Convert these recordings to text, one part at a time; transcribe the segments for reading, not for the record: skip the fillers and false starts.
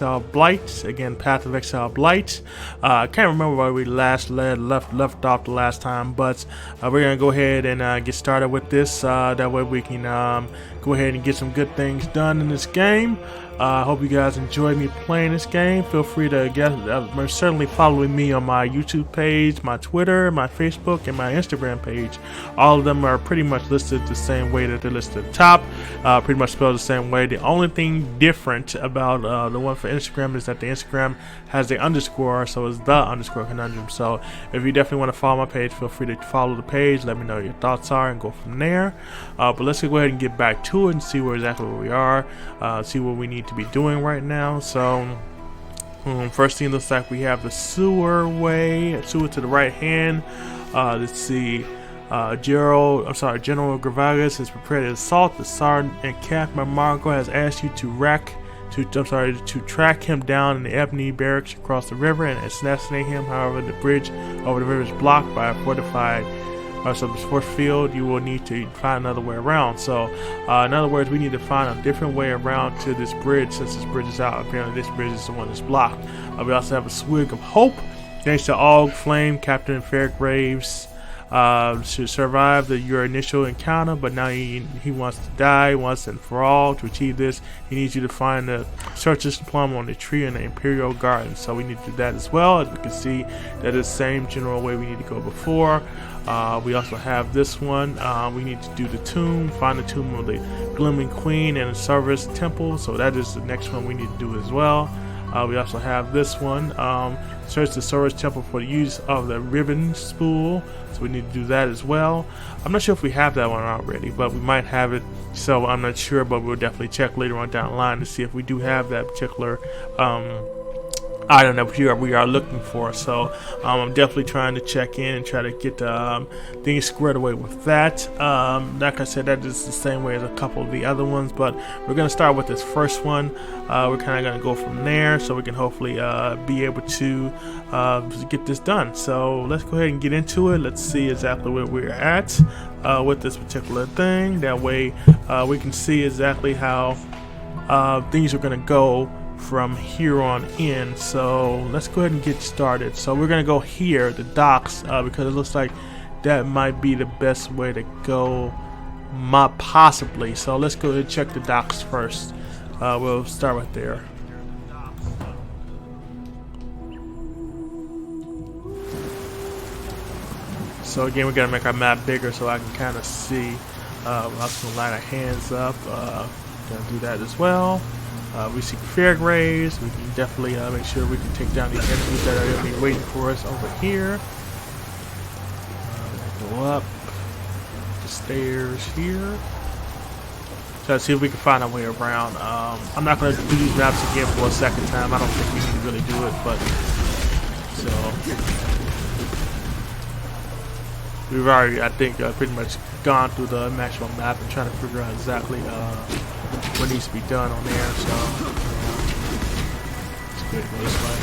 Blight. Again, Path of Exile Blight. I can't remember where we left off the last time, but we're gonna go ahead and get started with this. That way we can go ahead and get some good things done in this game. I hope you guys enjoy me playing this game. Feel free to certainly follow me on my YouTube page, my Twitter, my Facebook, and my Instagram page. All of them are pretty much listed the same way that they're listed at the top. Pretty much spelled the same way. The only thing different about the one for Instagram is that the Instagram has the underscore, so it's the underscore conundrum. So if you definitely want to follow my page, feel free to follow the page. Let me know what your thoughts are and go from there. But let's go ahead and get back to it and see exactly where we are. See what we need to be doing right now. So first thing, looks like we have the sewer to the right hand. Let's see. General Gravagas has prepared an assault. The Sergeant and Captain Marco has asked you to track him down in the Ebony barracks across the river and assassinate him. However, the bridge over the river is blocked by a fortified force field. You will need to find another way around. So in other words, we need to find a different way around to this bridge, since this bridge is out. Apparently this bridge is the one that's blocked. We also have a swig of hope. Thanks to Og Flame, Captain Fairgraves should survive your initial encounter, but now he wants to die once and for all. To achieve this, he needs you to find the Searcher's Plum on the tree in the Imperial Garden. So we need to do that as well. As we can see, that is the same general way we need to go before. We also have this one. We need to do the tomb, find the tomb of the Glimmering Queen and the Service Temple. So that is the next one we need to do as well. We also have this one. Search the Service Temple for the use of the ribbon spool. So we need to do that as well. I'm not sure if we have that one already, but we might have it. So I'm not sure, but we'll definitely check later on down the line to see if we do have that particular item that we are looking for. So I'm definitely trying to check in and try to get things squared away with that. Like I said, that is the same way as a couple of the other ones, but we're going to start with this first one. We're kind of going to go from there so we can hopefully be able to get this done. So let's go ahead and get into it. Let's see exactly where we're at with this particular thing. That way we can see exactly how things are going to go from here on in. So let's go ahead and get started. So we're gonna go here, the docks, because it looks like that might be the best way to go, possibly. So let's go ahead and check the docks first. We'll start right there. So again, we gotta make our map bigger so I can kind of see. I'm also gonna line our hands up. Gonna do that as well. We see Fairgraves. We can definitely make sure we can take down these enemies that are going to be waiting for us over here. Go up the stairs here. So let's see if we can find our way around. I'm not going to do these maps again for a second time. I don't think we need to really do it, but so we've already, I think, pretty much gone through the actual map and trying to figure out exactly what needs to be done on there. So let's go this way.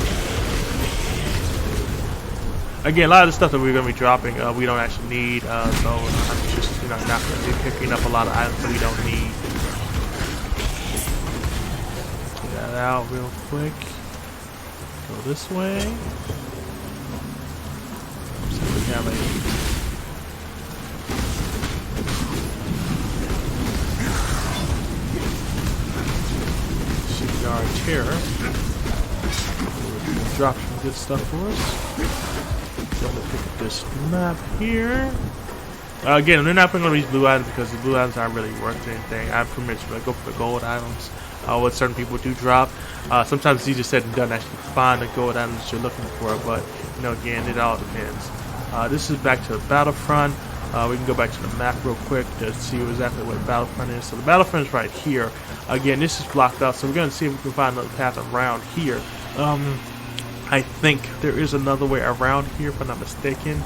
Again, a lot of the stuff that we're going to be dropping, we don't actually need. So I'm just not going to be picking up a lot of items that we don't need. Get that out real quick. Go this way. So we have a terror. Drop some good stuff for us. So I'm gonna pick up this map here. Again, they're not putting on these blue items because the blue items aren't really worth anything. I pretty much go for the gold items. What certain people do drop. Sometimes it's easier said than done to actually find the gold items that you're looking for, but you know, again, it all depends. This is back to the battlefront. We can go back to the map real quick to see exactly what the battlefront is. So the battlefront is right here. Again, this is blocked out, so we're going to see if we can find another path around here. I think there is another way around here, if I'm not mistaken.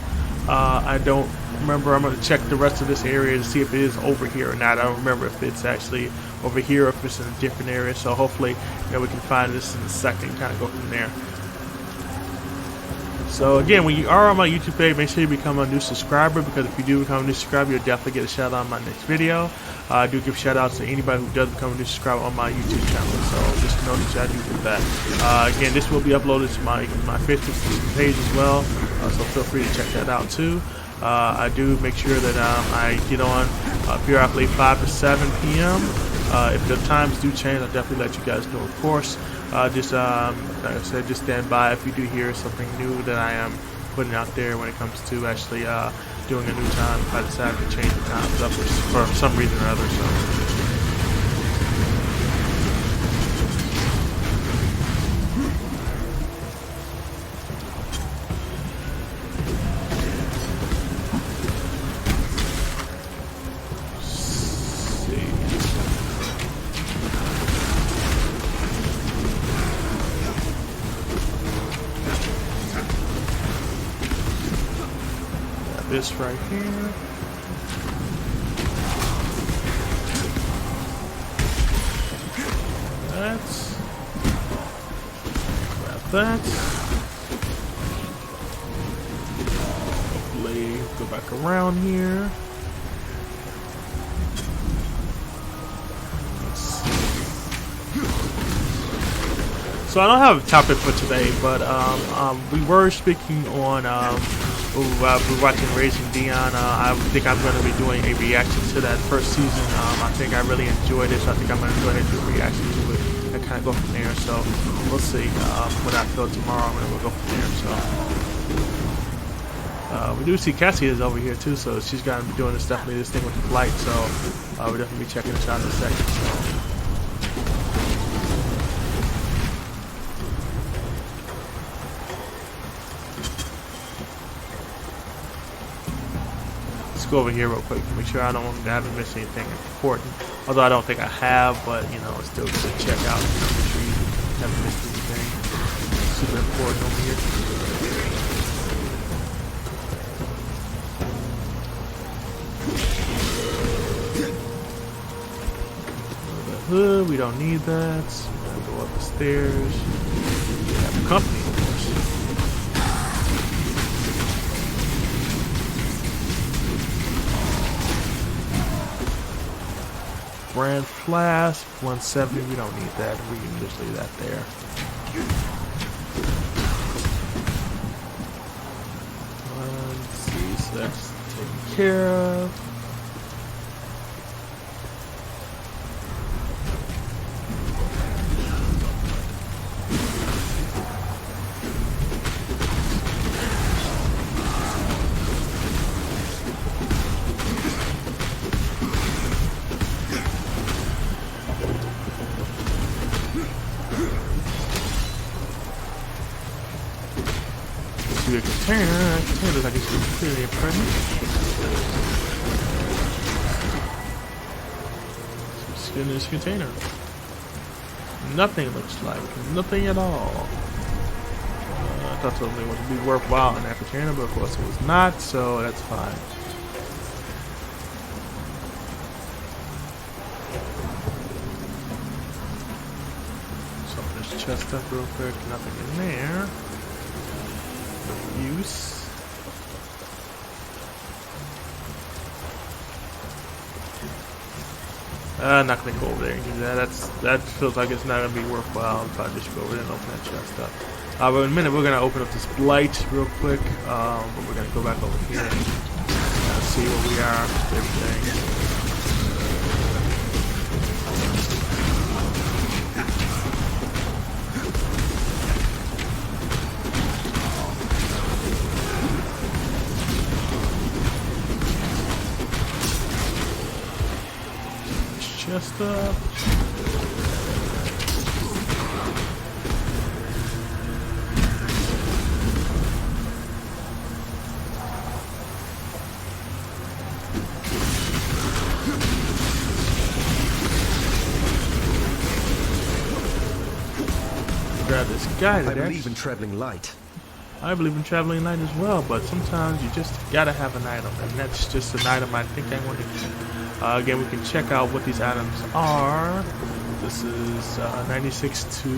I don't remember. I'm going to check the rest of this area to see if it is over here or not. I don't remember if it's actually over here or if it's in a different area. So hopefully, we can find this in a second and kind of go from there. So again, when you are on my YouTube page, make sure you become a new subscriber, because if you do become a new subscriber, you'll definitely get a shout out on my next video. I do give shout outs to anybody who does become a new subscriber on my YouTube channel, so just know that I do do that. Again, this will be uploaded to my Facebook page as well, so feel free to check that out too. I do make sure that I get on periodically 5 to 7 p.m. If the times do change, I'll definitely let you guys know, of course. Just like I said, just stand by if you do hear something new that I am putting out there when it comes to actually doing a new time. If I decide to change the times up for some reason or other. So. This right here. Grab that. Hopefully go back around here. Let's see. So I don't have a topic for today, but we were speaking on we're watching Raising Dion. I think I'm going to be doing a reaction to that first season. I think I really enjoyed it, so I think I'm going to go ahead and do a reaction to it and kind of go from there. So we'll see what I feel tomorrow, and we'll go from there. So we do see Cassie is over here too, so she's going to be doing this thing with the Blight. So we'll definitely be checking this out in a second. So. Go over here real quick to make sure I haven't missed anything important. Although I don't think I have, but you know, it's still good to check out. Make sure you haven't missed anything super important over here. The hood, we don't need that. So we're gonna go up the stairs. We have company, of course. Brand flask, 170, we don't need that, we can just leave that there. Let's see, so that's taken care of. A container. Container looks like it's completely present. Let's get in this container. Nothing looks like. Nothing at all. I thought something would be worthwhile in that container, but of course it was not, so that's fine. So open this chest up real quick. Nothing in there. Use. I'm not gonna go over there and do that. That feels like it's not gonna be worthwhile. If I just go over there and open that chest up. But in a minute we're gonna open up this Blight real quick. But we're gonna go back over here and see where we are with everything. Chest up. Grab this guy. I believe in traveling light. I believe in traveling light as well, but sometimes you just gotta have an item, and that's just an item I think I want to get. Again, we can check out what these items are. This is 96 to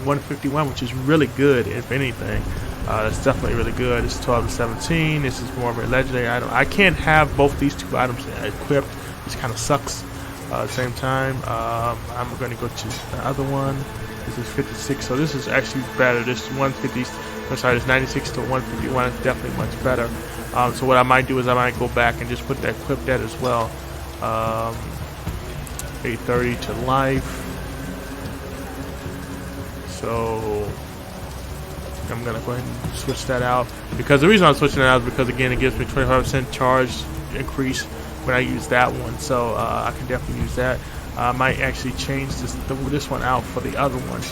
151, which is really good, if anything. That's definitely really good. It's 12 to 17. This is more of a legendary item. I can't have both these two items equipped. This kind of sucks. At the same time, I'm going to go to the other one. This is 56, so this is actually better. This 150, I'm sorry, this 96 to 151 is definitely much better. So what I might do is I might go back and just equip that as well. 830 to life. So I'm gonna go ahead and switch that out, because the reason I'm switching it out is because, again, it gives me 25% charge increase when I use that one. So I can definitely use that. I might actually change this one out for the other one.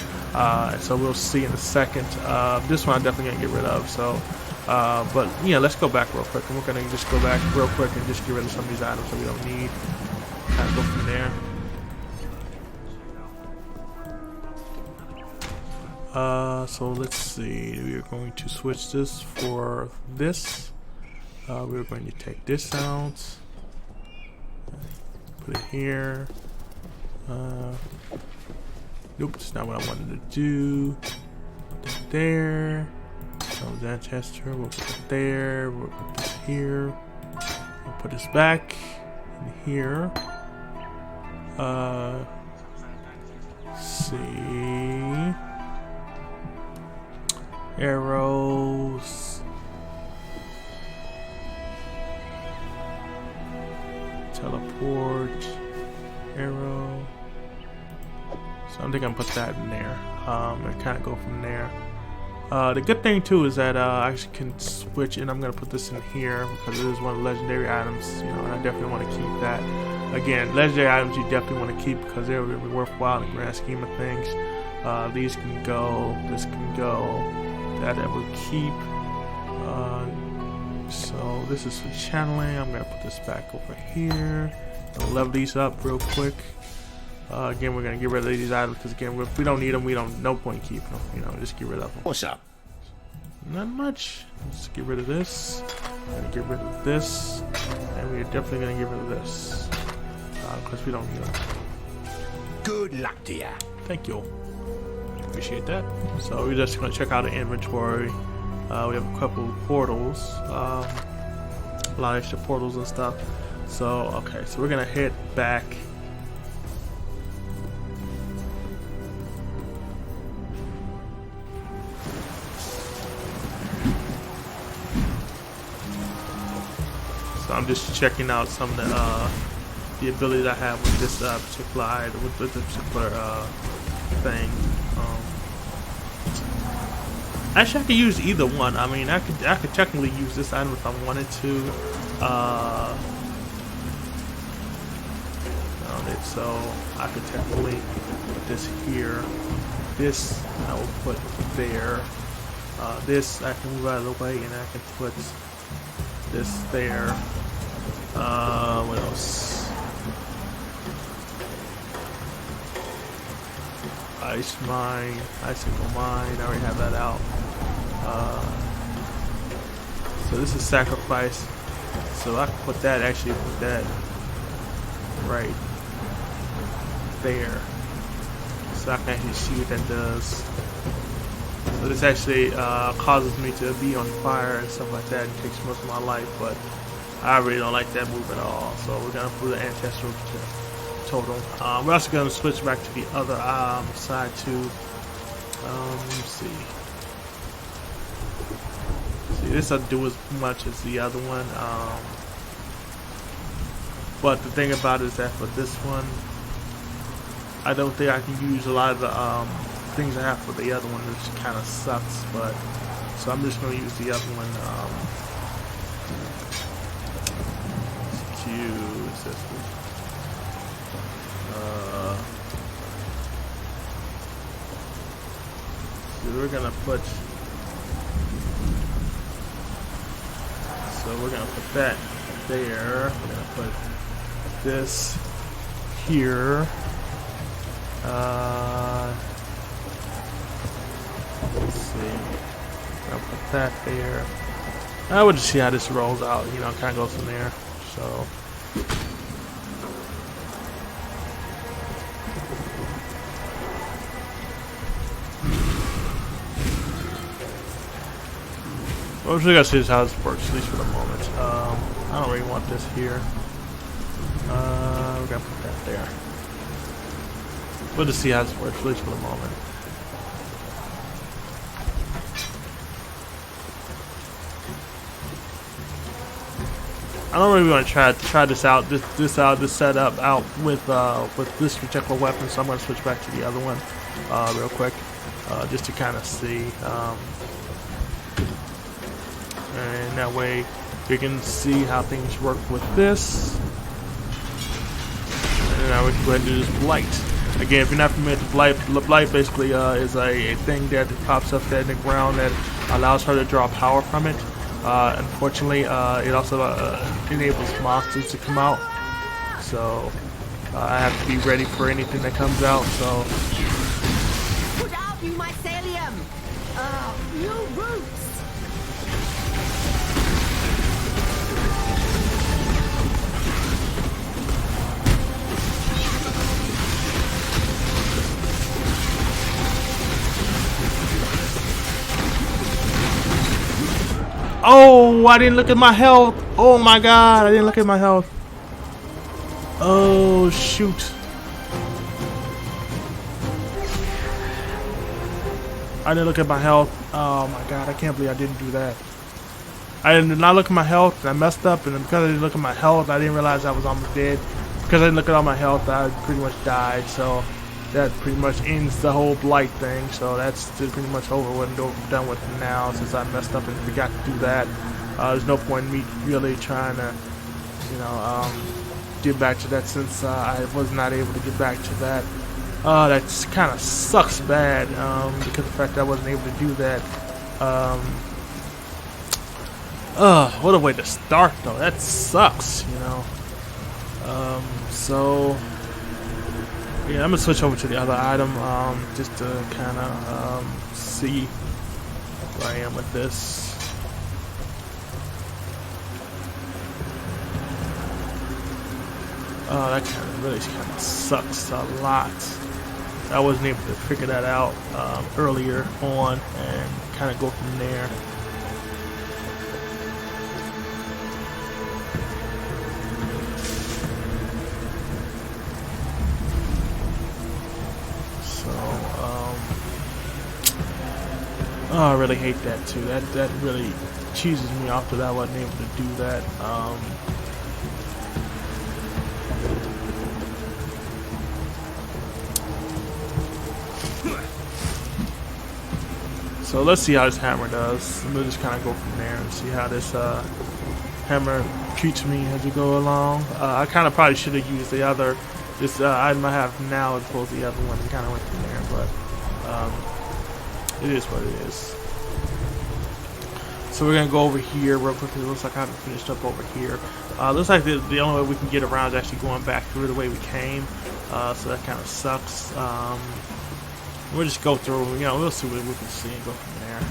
So we'll see in a second. This one I'm definitely gonna get rid of. So, but yeah, let's go back real quick, and we're gonna just go back real quick and just get rid of some of these items that we don't need. Kind of go from there. So let's see. We are going to switch this for this. We're going to take this out. Put it here. Nope, that's not what I wanted to do. Put that there. So that tester, we'll put it there. We'll put this here. We'll put this back in here. Let's see. Arrows. Teleport. Arrow. So I think I'm gonna put that in there. And kind of go from there. The good thing too is that I actually can switch, and I'm gonna put this in here because it is one of the legendary items, you know, and I definitely want to keep that. Again, legendary items you definitely want to keep because they're really worthwhile in the grand scheme of things. These can go, this can go, that I will keep. So this is for channeling. I'm gonna put this back over here. I'll level these up real quick. Again, we're gonna get rid of these items because, again, if we don't need them, no point keeping them. You know, just get rid of them. What's up? Not much. Let's get rid of this. Gonna get rid of this, and we're definitely gonna get rid of this because we don't need them. Good luck to ya. Thank you. Appreciate that. So we're just gonna check out the inventory. We have a couple of portals, a lot of extra portals and stuff. So okay, so we're gonna head back. So I'm just checking out some of the abilities I have with this particular item, with this particular thing. Actually, I could use either one. I mean, I could technically use this item if I wanted to. So I could technically put this here. This I will put there. This I can move out of the way, and I can put this there. What else? Ice mine, icicle mine. I already have that out. So this is sacrifice. So I can put that, actually put that right there. So I can actually see what that does. So this actually causes me to be on fire and stuff like that. It takes most of my life, but I really don't like that move at all. So we're gonna put the ancestral total. We're also gonna switch back to the other side too. Let me see. This doesn't do as much as the other one. But the thing about it is that for this one, I don't think I can use a lot of the things I have for the other one, which kind of sucks. But so I'm just gonna use the other one. Excuse this one. So we're gonna put. So we're gonna put that there. We're gonna put this here. Let's see. I'll put that there. I would just see how this rolls out. You know, kind of goes from there. So. I'm just gonna see how this works, at least for the moment. I don't really want this here. We're gonna put that there. We'll just see how this works, at least for the moment. I don't really want to try this out. This setup out with this particular weapon. So I'm gonna switch back to the other one real quick, just to kind of see. And that way we can see how things work with this. And now we can go ahead and do this Blight. Again, if you're not familiar with Blight basically is a thing that pops up there in the ground that allows her to draw power from it. Unfortunately, it also enables monsters to come out. So I have to be ready for anything that comes out. So Put out, you mycelium! New roots! oh, I didn't look at my health. Oh my god, I didn't look at my health. Oh shoot. I didn't look at my health. Oh my god, I can't believe I didn't do that. I did not look at my health, and I messed up, and because I didn't look at my health, I didn't realize I was almost dead. Because I didn't look at all my health, I pretty much died, so that pretty much ends the whole Blight thing. So that's pretty much over and done with now, since I messed up and forgot to do that. There's no point in me really trying to, you know, get back to that, since I was not able to get back to that. That kind of sucks bad, because of the fact that I wasn't able to do that. What a way to start though. That sucks, you know. So yeah, I'm gonna switch over to the other item, just to kind of see where I am with this. That really kind of sucks a lot. I wasn't able to figure that out earlier on and kind of go from there. So, oh, I really hate that too. That really cheeses me off that I wasn't able to do that. So let's see how this hammer does. We'll just kind of go from there and see how this hammer treats me as we go along. I kind of probably should have used this item I have now as opposed to the other one, and kind of went from there. But it is what it is. So we're gonna go over here real quickly. It looks like I haven't finished up over here. Looks like the only way we can get around is actually going back through the way we came. So that kind of sucks. We'll just go through, you know, we'll see what we can see and go from there.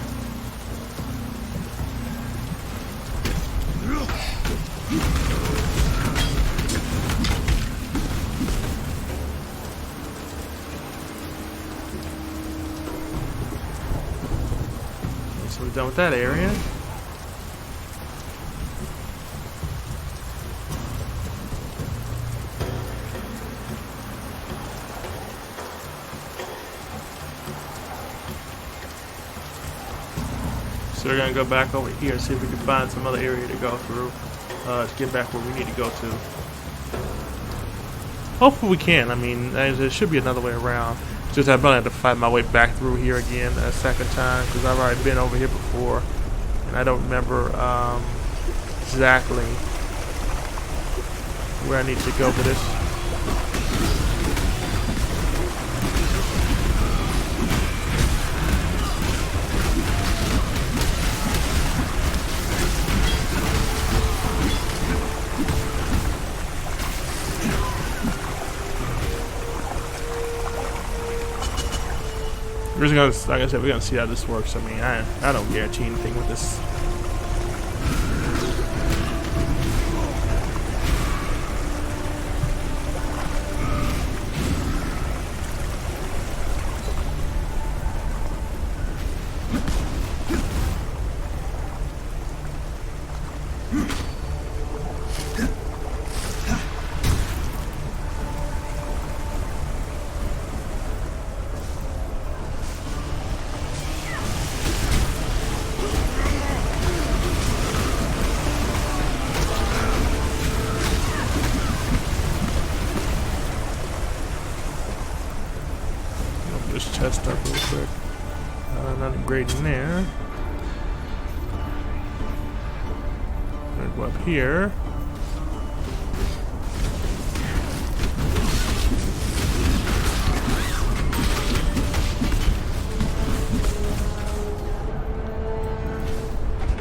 So we're done with that area. So we're gonna go back over here and see if we can find some other area to go through to get back where we need to go to. Hopefully we can. I mean, there should be another way around. Just I'm gonna have to find my way back through here again a second time, because I've already been over here before, and I don't remember exactly where I need to go for this. We're just gonna, like I said, we're gonna see how this works. I mean, I don't guarantee anything with this. this chest up real quick. Nothing great in there. Gonna go up here.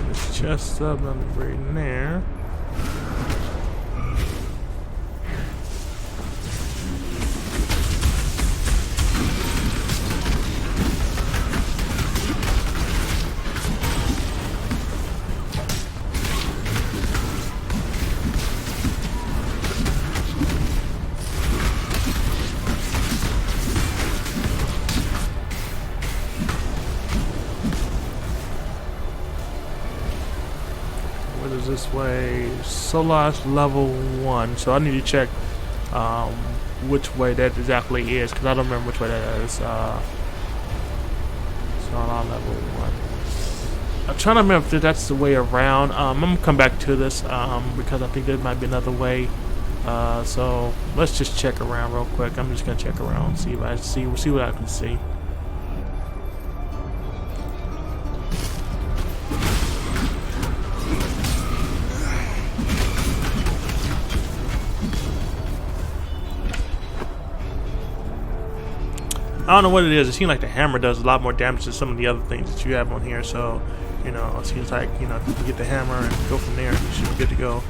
This chest up, nothing great in there. This way, Solas level 1, so I need to check which way that exactly is, because I don't remember which way that is. Solar level 1. I'm trying to remember if that's the way around. I'm gonna come back to this because I think there might be another way. So let's just check around real quick. I'm just gonna check around, see if I see what I can see. I don't know what it is. It seems like the hammer does a lot more damage than some of the other things that you have on here. So, you know, it seems like, you know, if you can get the hammer and go from there, you should be good to go.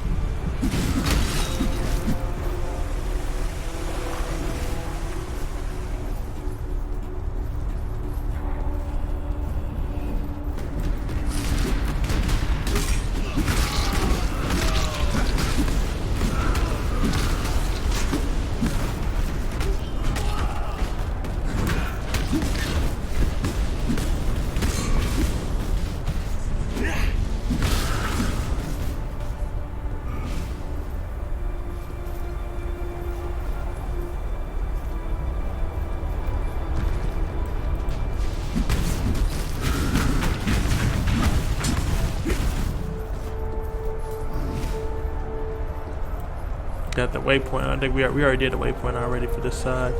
Got the waypoint. I think we already did the waypoint already for this side.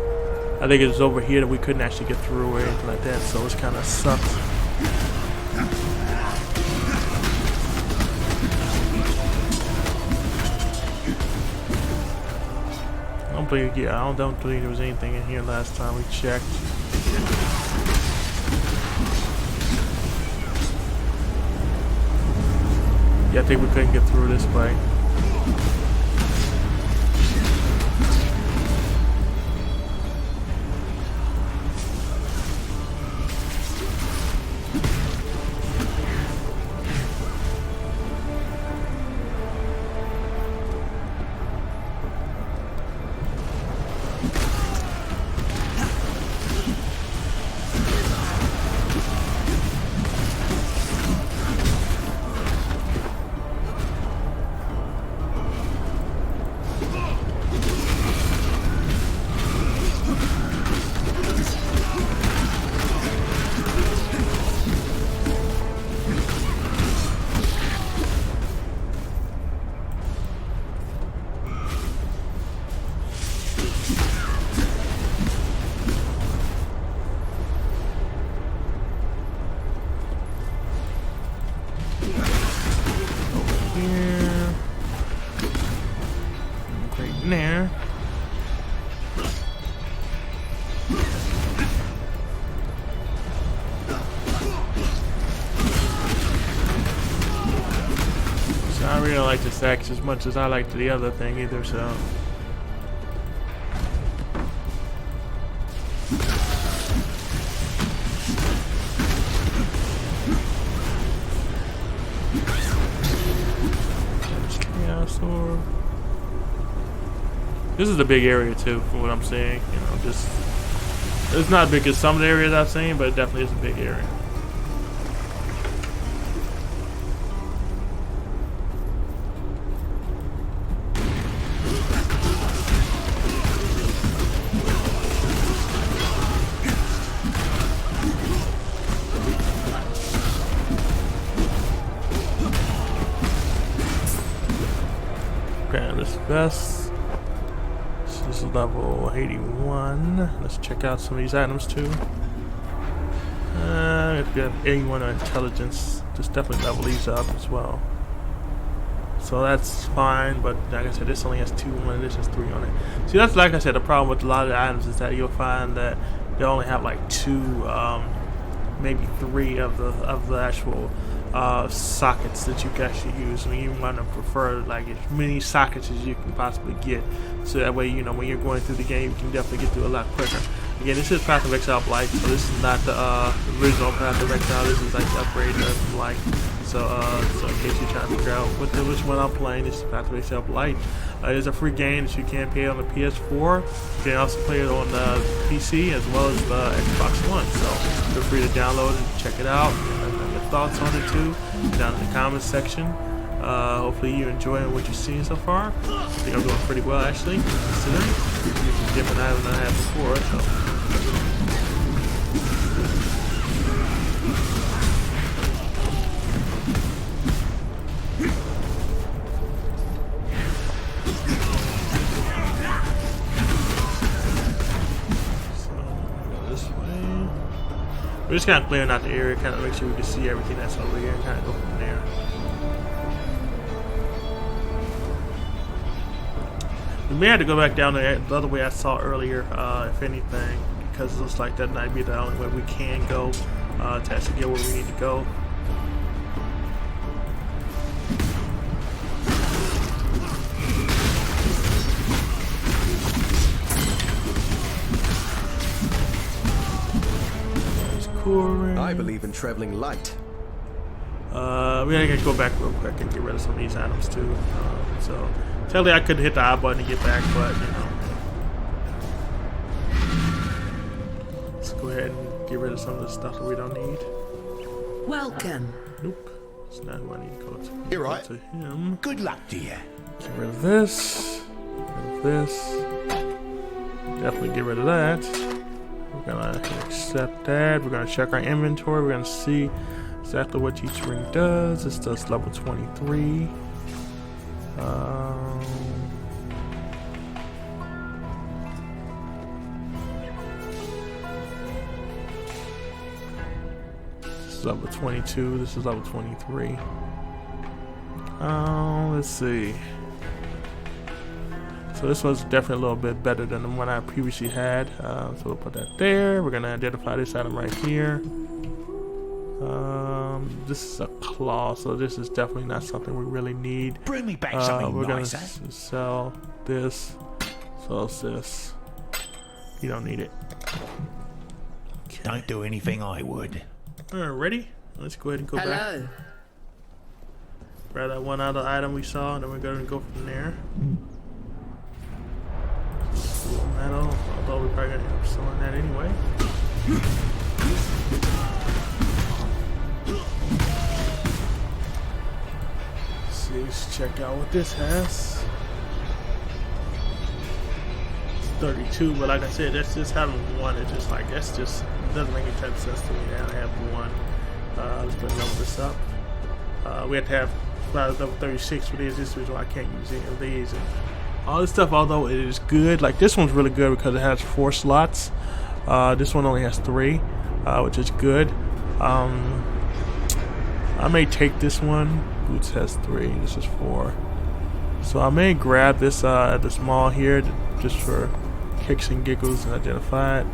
I think it was over here that we couldn't actually get through or anything like that, so it's kind of sucks. I don't believe there was anything in here last time we checked. Yeah, I think we couldn't get through this way. There. So I really don't like this axe as much as I liked the other thing either, so. This is a big area too, from what I'm seeing. You know, just it's not as big as some of the areas I've seen, but it definitely is a big area. Okay, this vest. This is level 81. Let's check out some of these items too. If you have 81 intelligence, just definitely level these up as well. So that's fine, but like I said, this only has 2 on it, this has 3 on it. See, that's like I said, the problem with a lot of the items is that you'll find that they only have like 2, maybe 3 of the actual sockets that you can actually use. I mean, you want to prefer like as many sockets as you can possibly get, so that way, you know, when you're going through the game, you can definitely get through a lot quicker. Again, this is Path of Exile Blight, so this is not the original Path of Exile. This is like the upgrade of Blight. So in case you're trying to figure out which one I'm playing, this is Path of Exile Blight. It is a free game that you can play on the PS4. You can also play it on the PC as well as the Xbox One. So feel free to download it, check it out, and your thoughts on it too, down in the comments section. Hopefully you're enjoying what you're seeing so far. I think I'm doing pretty well actually, considering it's a different item than I had before. So. We're just kind of clearing out the area, kind of make sure we can see everything that's over here and kind of go from there. We may have to go back down the other way I saw earlier, if anything, because it looks like that might be the only way we can go to actually get where we need to go. I believe in traveling light. We gotta go back real quick and get rid of some of these items too. So technically I could hit the I button to get back, but you know. Let's go ahead and get rid of some of the stuff that we don't need. Welcome. Nope. It's not who I need to go to. You're right. To him. Good luck to you. Get rid of this. Get rid of this. Definitely get rid of that. We're gonna accept that. We're gonna check our inventory. We're gonna see exactly what each ring does. This does level 23. This is level 22. This is level 23. Let's see. So this one's definitely a little bit better than the one I previously had. So we'll put that there. We're gonna identify this item right here. This is a claw, so this is definitely not something we really need. Bring me back something we're nice, gonna sell this. Sell this. You don't need it. Okay. Don't do anything I would. Alright, ready? Let's go ahead and go back. Hello. Grab that one other item we saw, and then we're gonna go from there. Metal, although we're probably gonna end up selling that anyway. Let's see, let's check out what this has. It's 32, but like I said, that's just having one. It's just like, that's just, doesn't make any type of sense to me that I have one. Let's go level this up. We have to have level 36 for these. This is why I can't use any of these. And all this stuff, although it is good, like this one's really good because it has 4 slots. This one only has 3, which is good. I may take this one. Boots has 3. This is 4. So I may grab this at the mall here just for kicks and giggles and identify it.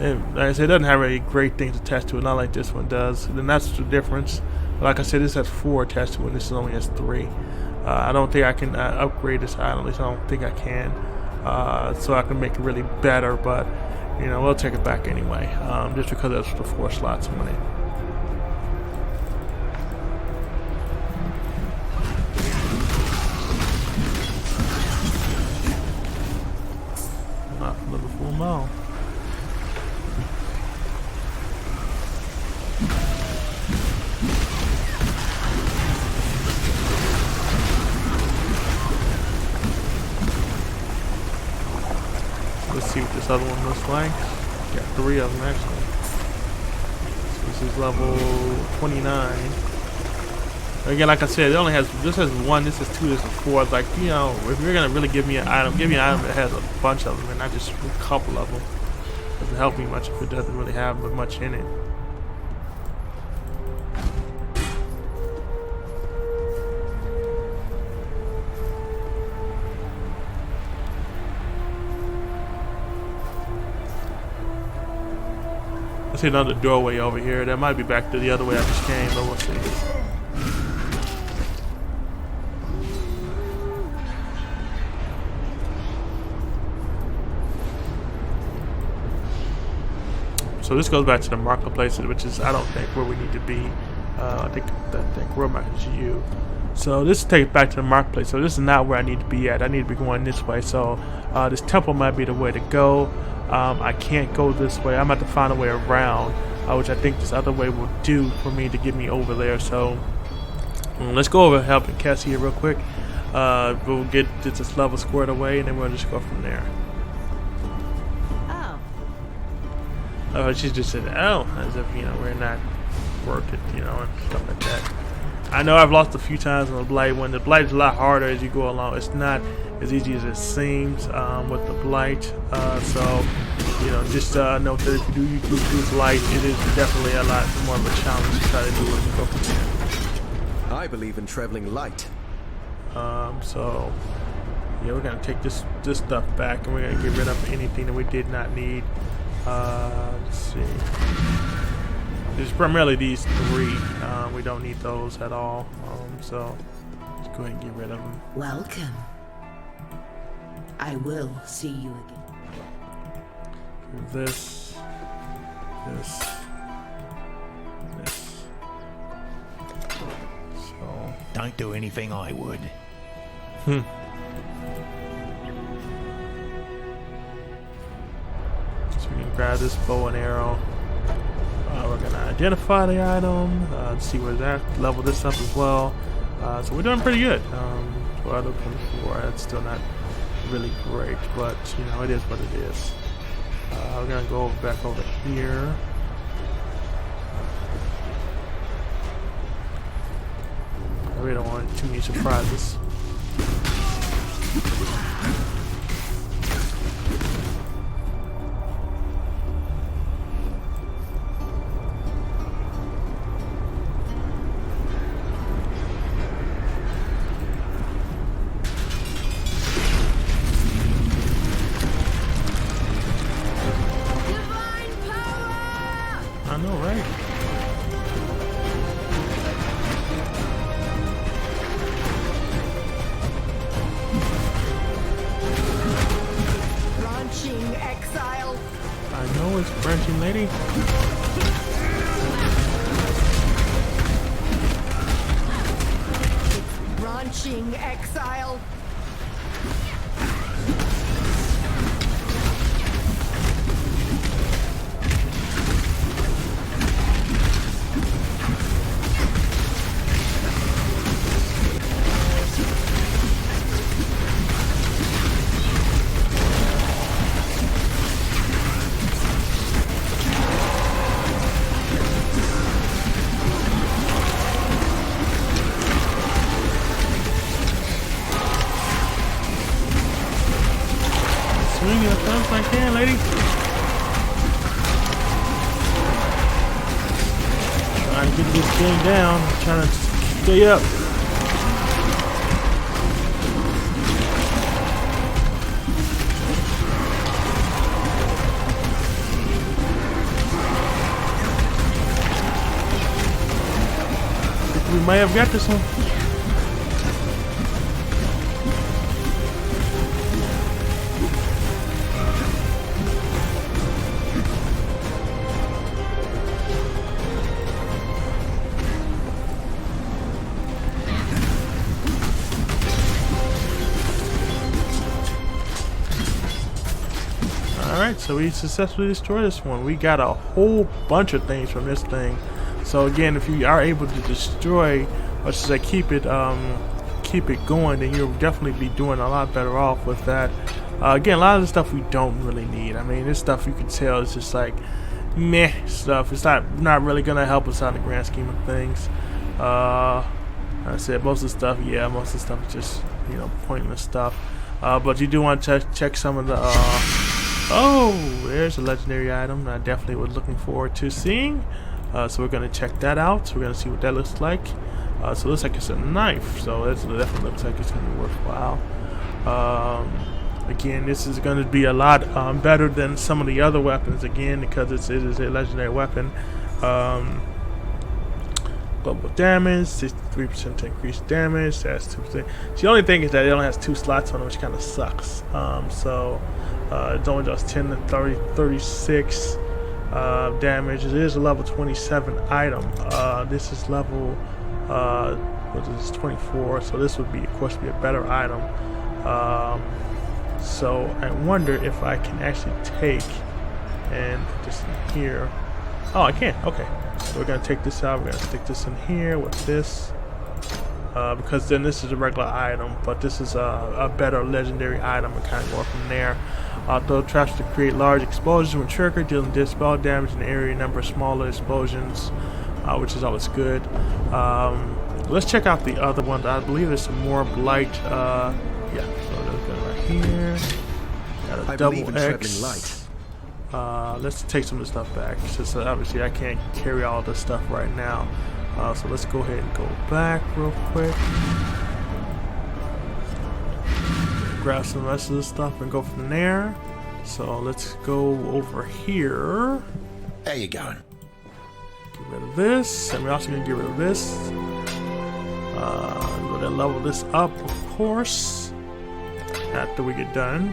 And like I said, it doesn't have any great things attached to it, not like this one does. And that's the difference. Like I said, this has 4 attached to it, and this only has 3. I don't think I can upgrade this item. At least I don't think I can. So I can make it really better, but you know, we'll take it back anyway, just because there's the 4 slots on it. Not another full mile. Let's see what this other one looks like. Got 3 of them actually. So this is level 29. Again, like I said, it only has this has 1, this has 2, this is 4. Like, you know, if you're gonna really give me an item, give me an item that has a bunch of them and not just a couple of them. Doesn't help me much if it doesn't really have much in it. I see another doorway over here. That might be back to the other way I just came, but we'll see. So this goes back to the marketplace, which is, I don't think, where we need to be. I think where am I? It's you. So this takes back to the marketplace. So this is not where I need to be at. I need to be going this way. So this temple might be the way to go. I can't go this way. I'm going to have to find a way around, which I think this other way will do for me to get me over there. So let's go over and help Cassie here real quick. We'll get this level squared away, and then we'll just go from there. She just said, "Oh," as if, you know, we're not worth it, you know, and stuff like that. I know I've lost a few times on the Blight. When the Blight is a lot harder as you go along, it's not as easy as it seems with the Blight. So, you know, just note that if you do use Light, it is definitely a lot more of a challenge to try to do it and go from there. I believe in traveling light. So, yeah, we're gonna take this stuff back, and we're gonna get rid of anything that we did not need. Let's see. There's primarily these 3. We don't need those at all. So let's go ahead and get rid of them. Welcome. I will see you again. This. So. Don't do anything I would. So we can grab this bow and arrow. We're gonna identify the item, see where that level this up as well. So we're doing pretty good. 12 of 24. That's still not really great, but you know, it is what it is. We're gonna go back over here. I really don't want too many surprises. I know, right? Branching Exile. I know it's branching, lady. Branching Exile. Swing as fast as I can, lady. Trying to get this thing down. Trying to stay up. We may have got this one. Alright, so we successfully destroyed this one. We got a whole bunch of things from this thing. So again, if you are able to destroy, or should I keep it going, then you'll definitely be doing a lot better off with that. Again, a lot of the stuff we don't really need. I mean, this stuff you can tell is just like meh stuff. It's not really gonna help us out in the grand scheme of things. I said most of the stuff, yeah, most of the stuff is just, you know, pointless stuff. But you do want to check some of the. Oh, there's a legendary item I definitely was looking forward to seeing. So we're gonna check that out. So we're gonna see what that looks like. So it looks like it's a knife. So it definitely looks like it's gonna be worthwhile. Again, this is going to be a lot better than some of the other weapons, again, because it is a legendary weapon. Global damage, 63% increased damage, that's 2%. The only thing is that it only has 2 slots on it, which kind of sucks. It's only just 10 to 36 damage. It is a level 27 item. This is level, what is this, 24, so this would be, of course, be a better item. So I wonder if I can actually take and put this in here. Oh, I can. Okay. So we're gonna take this out. We're gonna stick this in here with this, because then this is a regular item, but this is a better legendary item. And kind of go from there. Throw traps to create large explosions when triggered, dealing dispel damage in the area. Number of smaller explosions, which is always good. Let's check out the other ones. I believe there's some more Blight. Yeah, so let's go right here. Got a double X. Let's take some of the stuff back. It's just obviously I can't carry all this stuff right now. So let's go ahead and go back real quick. Grab some rest of the stuff and go from there. So let's go over here. There you go. Get rid of this, and we're also gonna get rid of this. We're gonna level this up, of course. After we get done,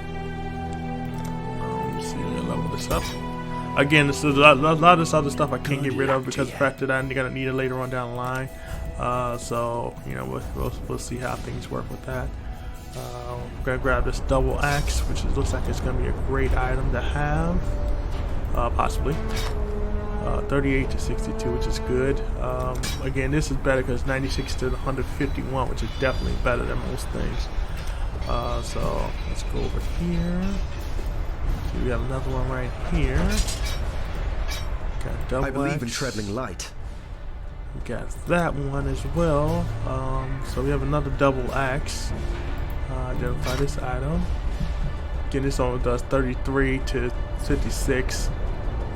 let's see, we'll level this up. Again, this is a lot of this other stuff I can't get rid of because of the fact that I'm gonna need it later on down the line. So you know, we'll see how things work with that. I'm gonna grab this double axe, which looks like it's gonna be a great item to have, possibly. 38 to 62, which is good. Again, this is better because 96 to 151, which is definitely better than most things. So let's go over here. So we have another one right here. Got double I believe X. in traveling light. We got that one as well. So we have another double axe. Identify this item. Again, this one does 33 to 56,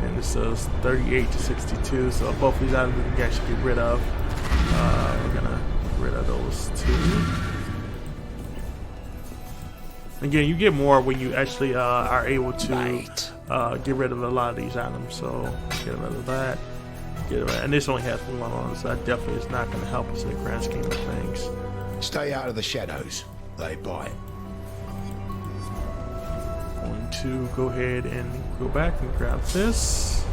and this does 38 to 62. So both of these items we can actually get rid of. We're gonna get rid of those two. Again, you get more when you actually are able to get rid of a lot of these items. So get rid of that. And this only has one on it, so that definitely is not going to help us in the grand scheme of things. Stay out of the shadows. They bite. Going to go ahead and go back and grab this.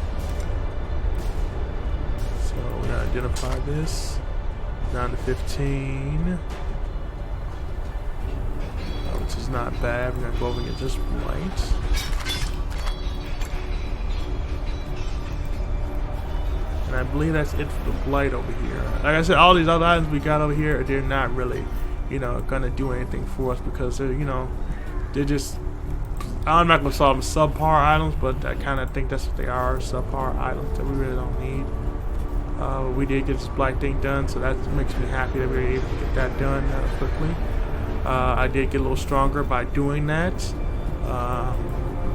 So we're going to identify this. Down to 15. Which is not bad. We're gonna go over and get this Blight. And I believe that's it for the Blight over here. Like I said, all these other items we got over here, they're not really, you know, gonna do anything for us because they're, you know, they're just. I'm not gonna call them subpar items, but I kind of think that's what they are, subpar items that we really don't need. We did get this Blight thing done, so that makes me happy that we were able to get that done quickly. I did get a little stronger by doing that.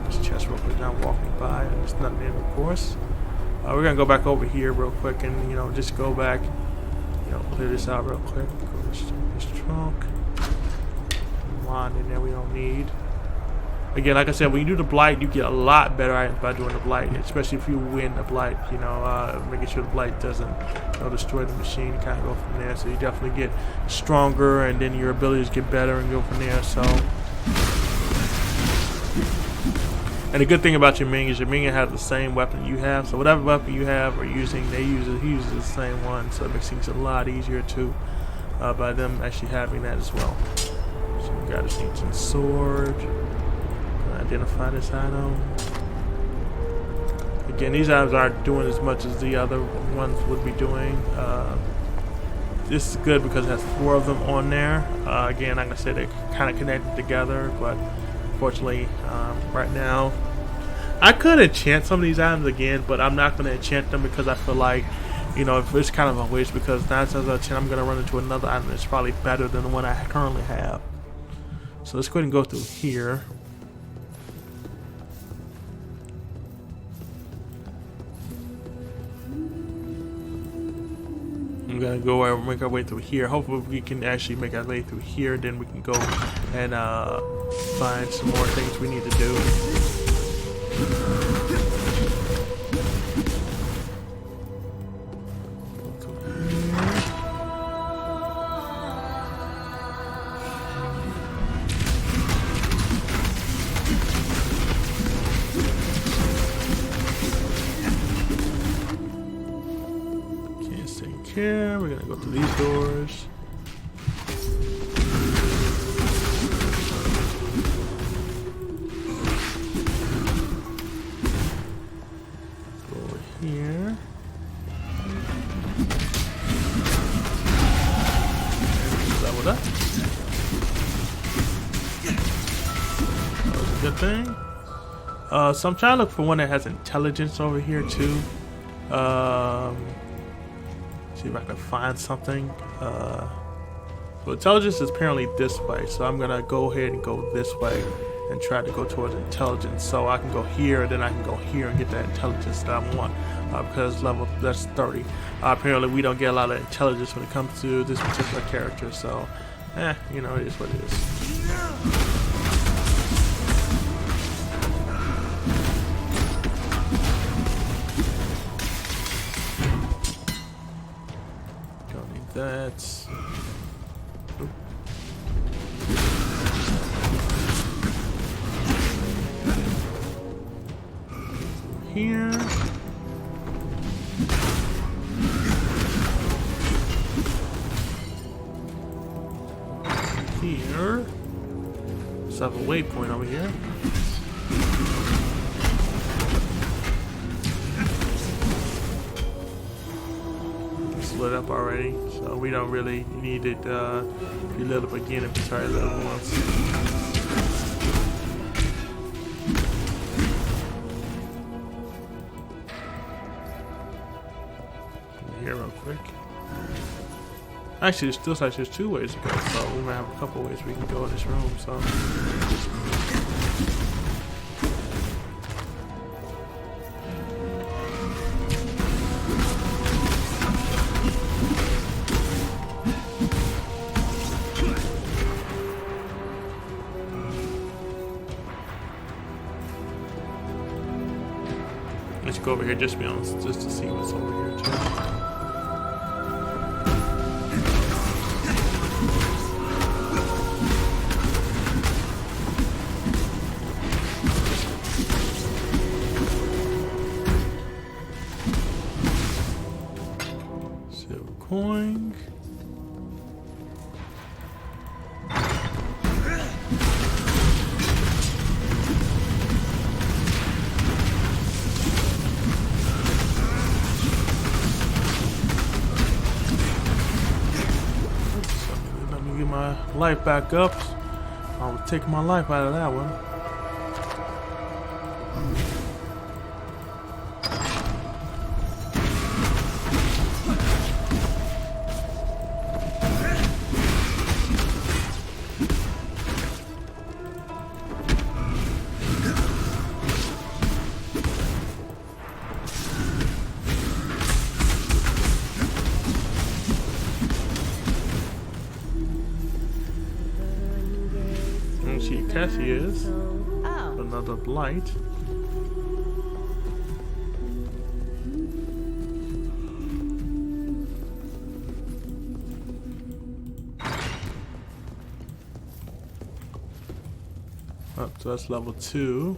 This chest real quick, now walking by, and there's nothing in, of course. We're gonna go back over here real quick and, you know, just go back, you know, clear this out real quick. Go this trunk. Wand in there we don't need. Again, like I said, when you do the Blight, you get a lot better items by doing the Blight, especially if you win the Blight, you know, making sure the Blight doesn't, you know, destroy the machine. You kind of go from there, so you definitely get stronger, and then your abilities get better and go from there. So, and the good thing about your minion is your minion has the same weapon you have, so whatever weapon you have or using, he uses the same one, so it makes things a lot easier too, by them actually having that as well. So we got this ancient sword. Identify this item. Again, these items aren't doing as much as the other ones would be doing. This is good because it has 4 of them on there. Again, like I said, they're kind of connected together, but unfortunately, right now, I could enchant some of these items again, but I'm not going to enchant them because I feel like you know, if it's kind of a waste because 9 times out of 10 I'm gonna run into another item that's probably better than the one I currently have. So let's go ahead and go through here. I'm gonna go make our way through here. Hopefully we can actually make our way through here. Then we can go and find some more things we need to do. Here, we're gonna go through these doors. Go over here. Leveled up. That was a good thing. So I'm trying to look for one that has intelligence over here too. See if I can find something. So intelligence is apparently this way, so I'm gonna go ahead and go this way and try to go towards intelligence. So I can go here, and then I can go here and get that intelligence that I want because level that's 30. Apparently we don't get a lot of intelligence when it comes to this particular character. So, you know, it is what it is. That's here. Here. Let's have a waypoint over here. Split up already, so we don't really need it be lit up again if we try it level once. Here real quick. Actually, it still like there's 2 ways to go, so we might have a couple ways we can go in this room. So. Let's go over here just to be honest, just to see what's over here too. Silver coin. Life back up. I was taking my life out of that one. See, Cassie is another Blight. Up, so that's level 2.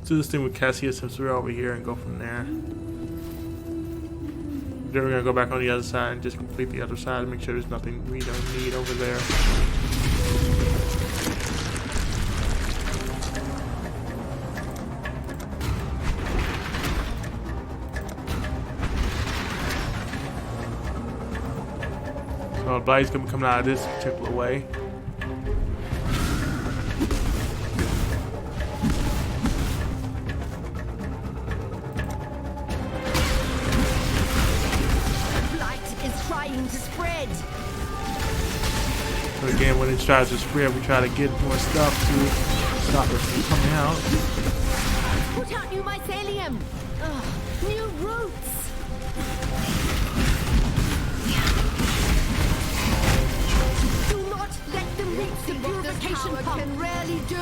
Do this thing with Cassia since we're over here and go from there. Then we're gonna go back on the other side and just complete the other side and make sure there's nothing we don't need over there. So Blight's gonna be coming out of this particular way. again, when it tries to spread, we try to get more stuff to stop it from coming out. Put out new mycelium. Ugh, new roots. Do not let them reach the purification pump. Can rarely do.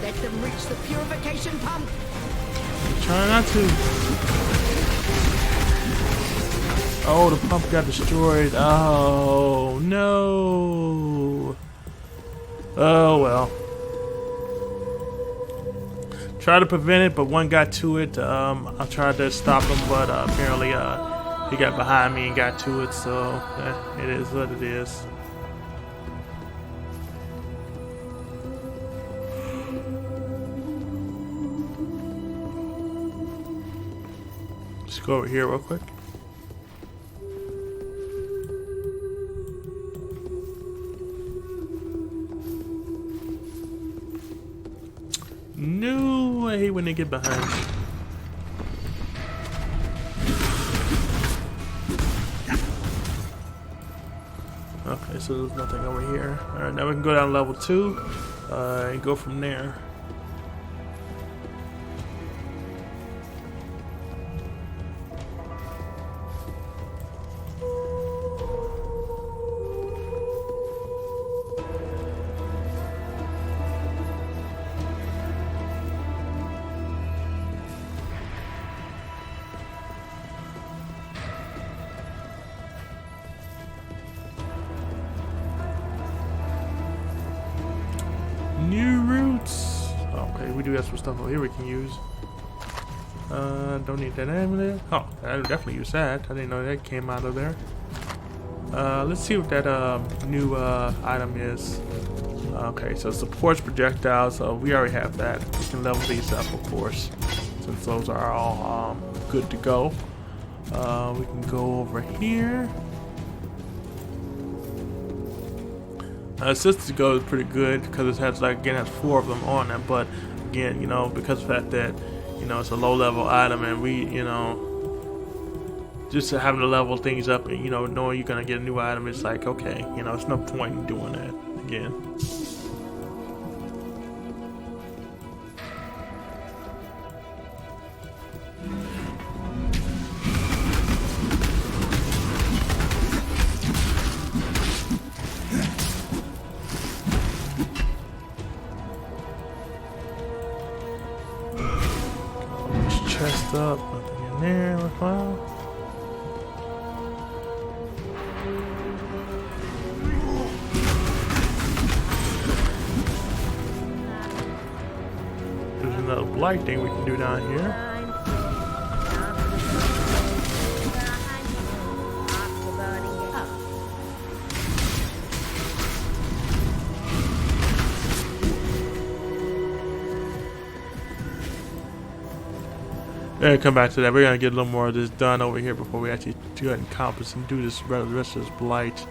Let them reach the purification pump. Try not to. Oh, the pump got destroyed. Oh, no. Oh, well. Tried to prevent it, but one got to it. I tried to stop him, but apparently he got behind me and got to it, so it is what it is. Let's go over here real quick. No, I hate when they get behind me. Okay, so there's nothing over here. Alright, now we can go down level 2 and go from there. New roots. Okay, we do have some stuff over here we can use. Don't need that amulet. Oh, I'll definitely use that. I didn't know that came out of there. Let's see what that new item is. Okay, so supports projectiles. So we already have that. We can level these up, of course, since those are all good to go. We can go over here. Assisted Go is pretty good because it has, like, again, has 4 of them on it. But again, you know, because of the fact that, you know, it's a low level item, and we, you know, just having to level things up and, you know, knowing you're gonna get a new item, it's like, okay, you know, it's no point in doing that again. Chest up, nothing in there. Wow. There's another blight thing we can do down here. And come back to that. We're gonna get a little more of this done over here before we actually go ahead and accomplish and do this the rest of this blight.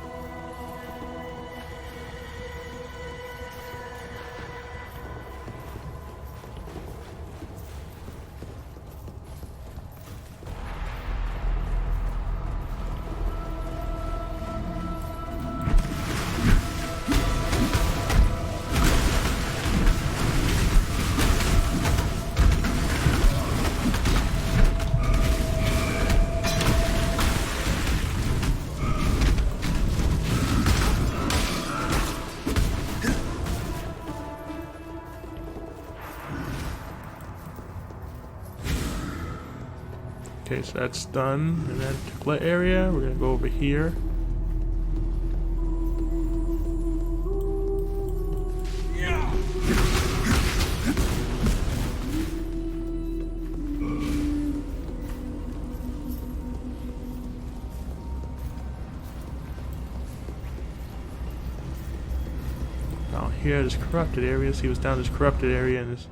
Okay, so that's done in that particular area. We're gonna go over here. Down here, this corrupted area. See what's down this corrupted area and this.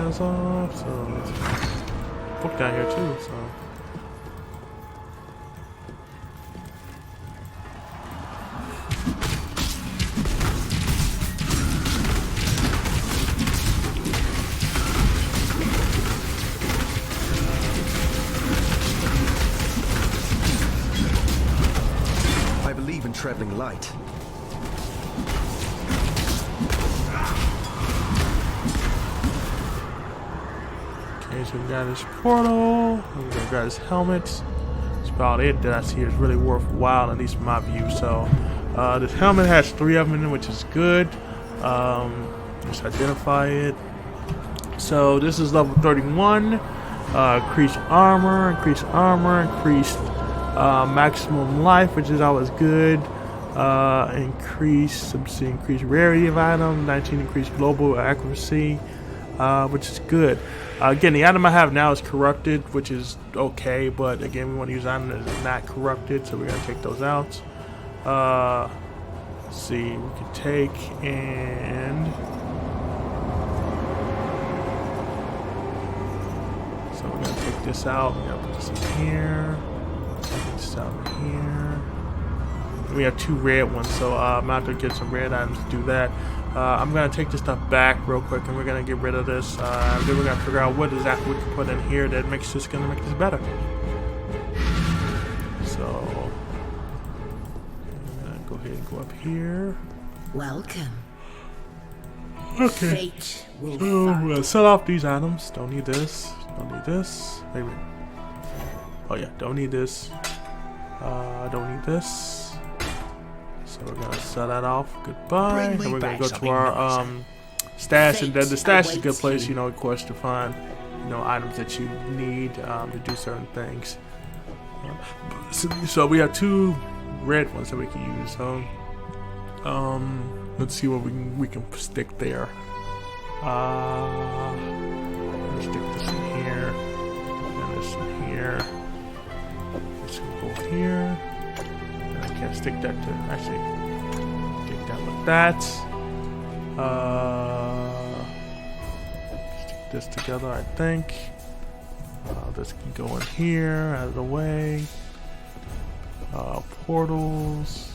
guys off. So let's book down here too. So. I believe in traveling light. Okay, so we got his portal, we got his helmet. That's about it that I see is really worthwhile, at least from my view. So this helmet has 3 of them in it, which is good. Just identify it. So this is level 31. Increased armor, increased maximum life, which is always good. Increased rarity of item, 19 increased global accuracy, which is good. Again, the item I have now is corrupted, which is okay, but again, we want to use item that is not corrupted, so we're going to take those out. Let's see, we can take and... So we're going to take this out, we're going to put this in here, put this out in here. We have 2 red ones, so I'm going to get some red items to do that. I'm going to take this stuff back real quick, and we're going to get rid of this. Then we're going to figure out what exactly we can put in here that makes this going to make this better. So, I'm going to go ahead and go up here. Welcome. Okay. Fate will So, we're going to sell off these items. Don't need this. Don't need this. Wait a minute. Oh yeah, don't need this. Don't need this. So we're gonna sell that off. Goodbye. And we're gonna go to our stash, and then the stash is a good place, you know, of course, to find, you know, items that you need to do certain things. So we have 2 red ones that we can use. So let's see what we can stick there. Let's stick this in here, and this in here. This will go here. I can't stick that to, actually, stick that with that. Stick this together, I think. This can go in here, out of the way. Portals,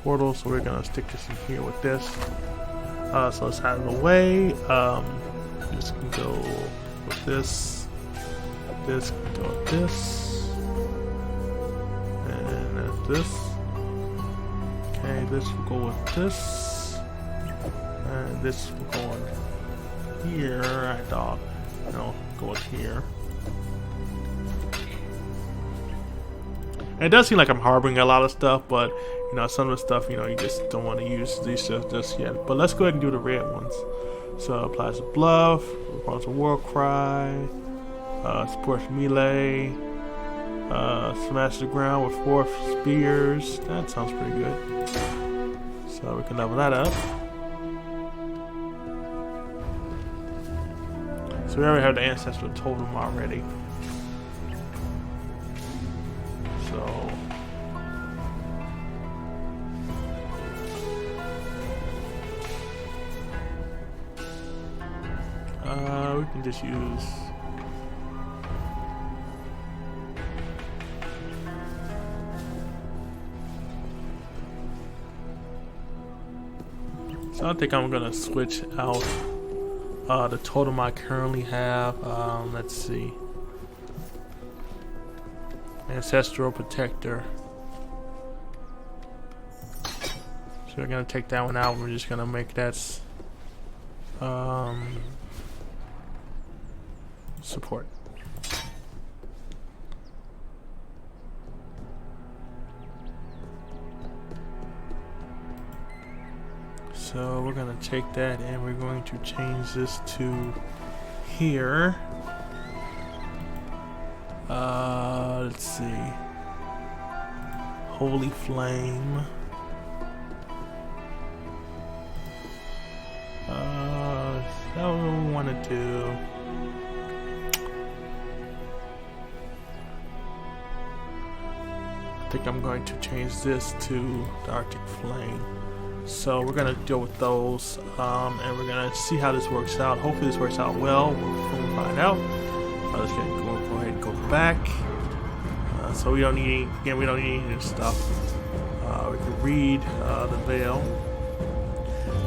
so we're gonna stick this in here with this. So it's out of the way. This can go with this. This can go with this. This. Okay, this will go with this, and this will go in here. I thought, you know, go with here. And it does seem like I'm harboring a lot of stuff, but you know, some of the stuff, you know, you just don't want to use these just yet. But let's go ahead and do the red ones. So applies to bluff, applies to war cry, supports melee. Smash the ground with 4 spears. That sounds pretty good. So we can level that up. So we already have the ancestral totem already. So we can just use. So I think I'm gonna switch out the totem I currently have. Let's see, Ancestral Protector. So we're gonna take that one out. We're just gonna make that support. So we're gonna take that and we're going to change this to here. Let's see. Holy Flame. Is that what we want to do? I think I'm going to change this to the Arctic Flame. So we're gonna deal with those, and we're gonna see how this works out. Hopefully this works out well. We'll find out. Let's go ahead and go back. So we don't need any of this stuff. We can read the veil.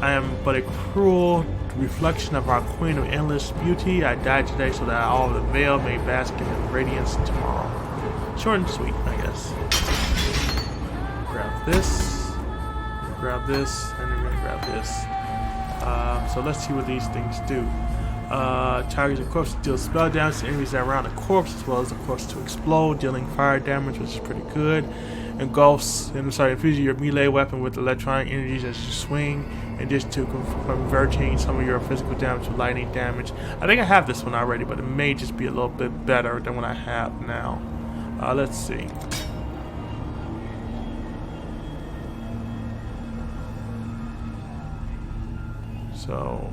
I am but a cruel reflection of our queen of endless beauty. I died today so that all of the veil may bask in radiance tomorrow. Short and sweet, I guess. Grab this, and then we're gonna grab this. So let's see what these things do. Targets a corpse deals spell damage to enemies that are around the corpse, as well as the corpse to explode, dealing fire damage, which is pretty good. Infuse your melee weapon with electronic energies as you swing, and just to converting some of your physical damage to lightning damage. I think I have this one already, but it may just be a little bit better than what I have now. Let's see. So,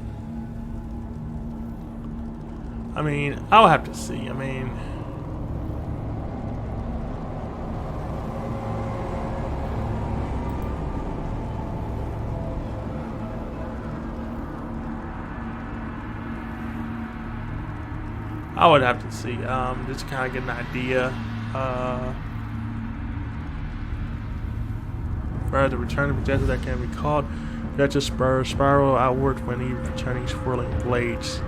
I mean, I'll have to see. I mean, I would have to see. Just kind of get an idea. For the returning projectile that can be called, projectile spiral outward when he returning swirling blades.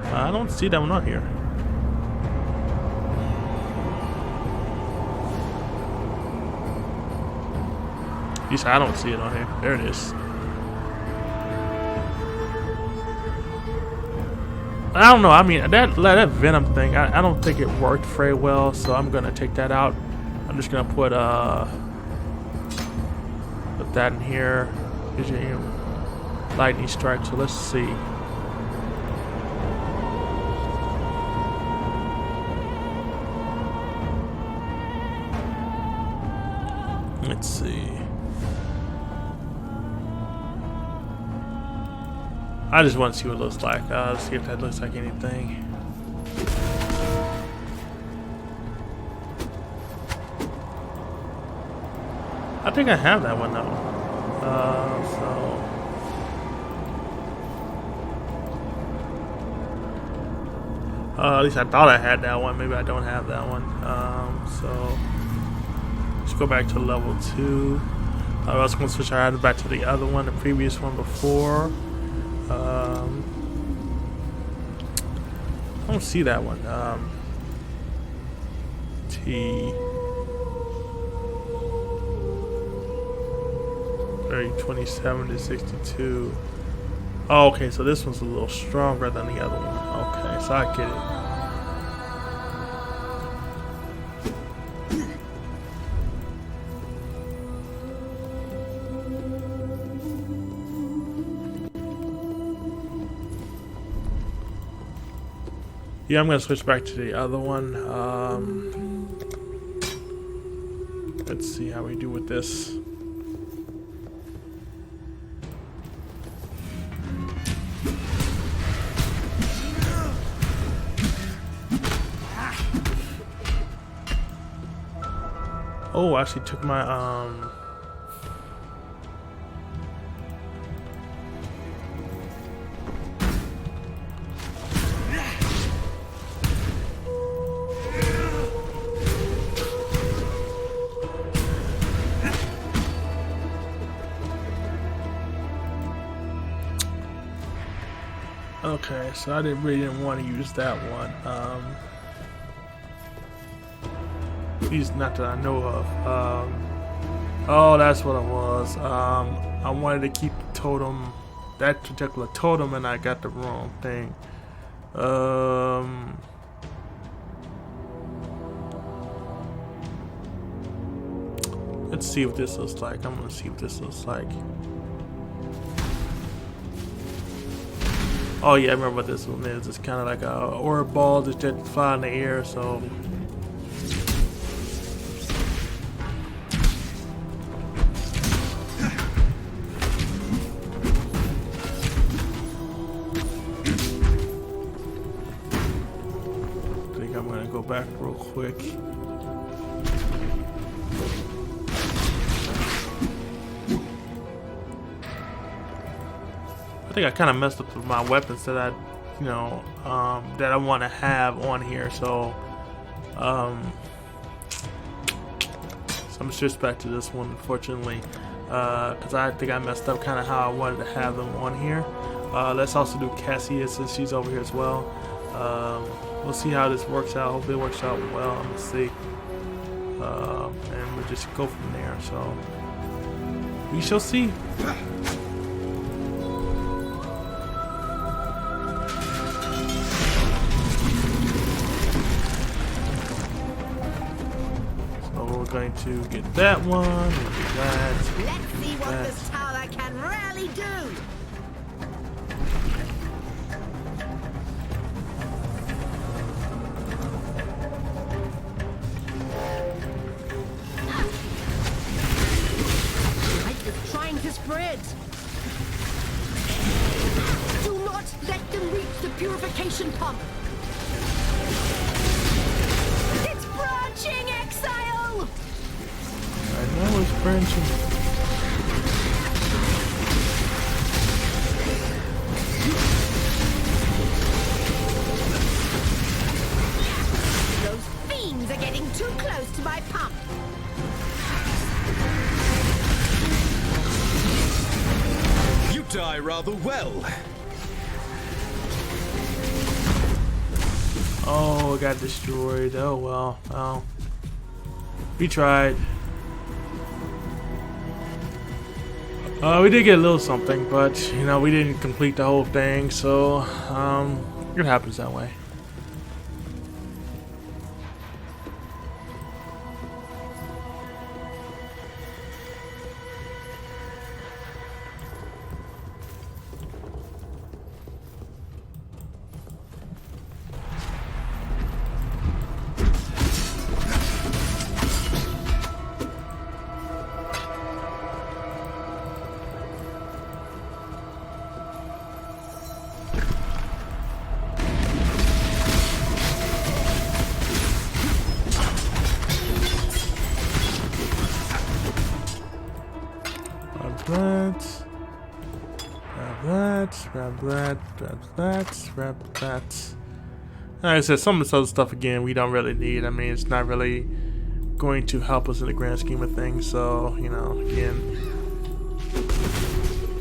I don't see that one on here. At least I don't see it on here. There it is. I don't know. I mean, that venom thing, I don't think it worked very well, so I'm gonna take that out. I'm just gonna put that in here. Here's your lightning strike. So let's see. Let's see. I just want to see what it looks like. See if that looks like anything. I think I have that one though. At least I thought I had that one. Maybe I don't have that one. So let's go back to level 2. I was going to switch our items back to the other one, the previous one before. I don't see that one. T 27 to 62. Oh, okay, so this one's a little stronger than the other one. Okay, so I get it. Yeah, I'm gonna switch back to the other one. Let's see how we do with this. Oh, I actually took my okay, so I really didn't want to use that one. At least not that I know of. Oh, that's what it was. I wanted to keep the totem, that particular totem, and I got the wrong thing. Let's see what this looks like. I'm gonna see what this looks like. Oh yeah, I remember what this one is. It's kind of like a orb ball that just fly in the air. So I think I'm gonna go back real quick. I think I kind of messed up with my weapons that I, you know, that I want to have on here. So, so I'm switch back to this one, unfortunately, because I think I messed up kind of how I wanted to have them on here. Let's also do Cassia since she's over here as well. We'll see how this works out. Hopefully it works out well. I'm gonna see, and we'll just go from there. So we shall see. Going to get that one, and do that. Let's see what this tower can really do. Blight is trying to spread. Do not let them reach the purification pump. It's branching, Exile! I know it's branching. Those fiends are getting too close to my pump. You die rather well. Oh, it got destroyed. Oh well. Well, we tried. We did get a little something, but you know we didn't complete the whole thing, so it happens that way. Grab that. Like I said, some of this other stuff again we don't really need. I mean, it's not really going to help us in the grand scheme of things. So you know, again.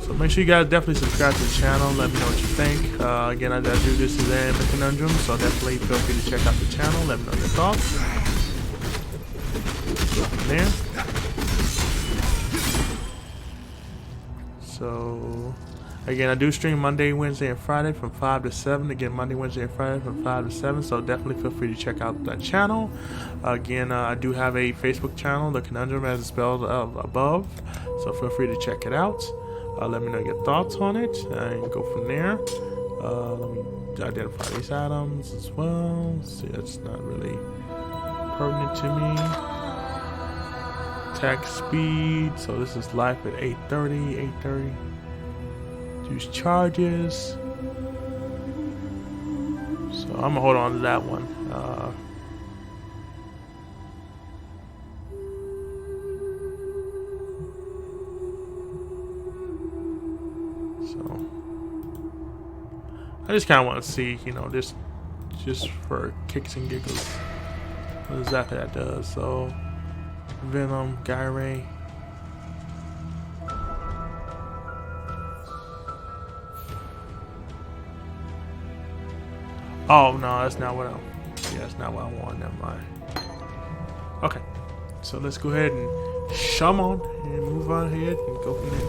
So make sure you guys definitely subscribe to the channel. Let me know what you think. Again, I do this as an anime conundrum, so definitely feel free to check out the channel. Let me know your thoughts. There. So again, I do stream Monday, Wednesday, and Friday from 5 to 7. Again, Monday, Wednesday, and Friday from 5 to 7. So definitely feel free to check out that channel. Again, I do have a Facebook channel, The Conundrum, as it's spelled above. So feel free to check it out. Let me know your thoughts on it, and go from there. Let me identify these items as well. See, that's not really pertinent to me. Attack speed. So this is life at 830. 830. Use charges. So I'm gonna hold on to that one. So I just kind of want to see, you know, just for kicks and giggles, what exactly that does. So Venom, Gyre. Oh no, that's not what that's not what I want. Never mind. Okay, so let's go ahead and shove on and move on ahead and go from there.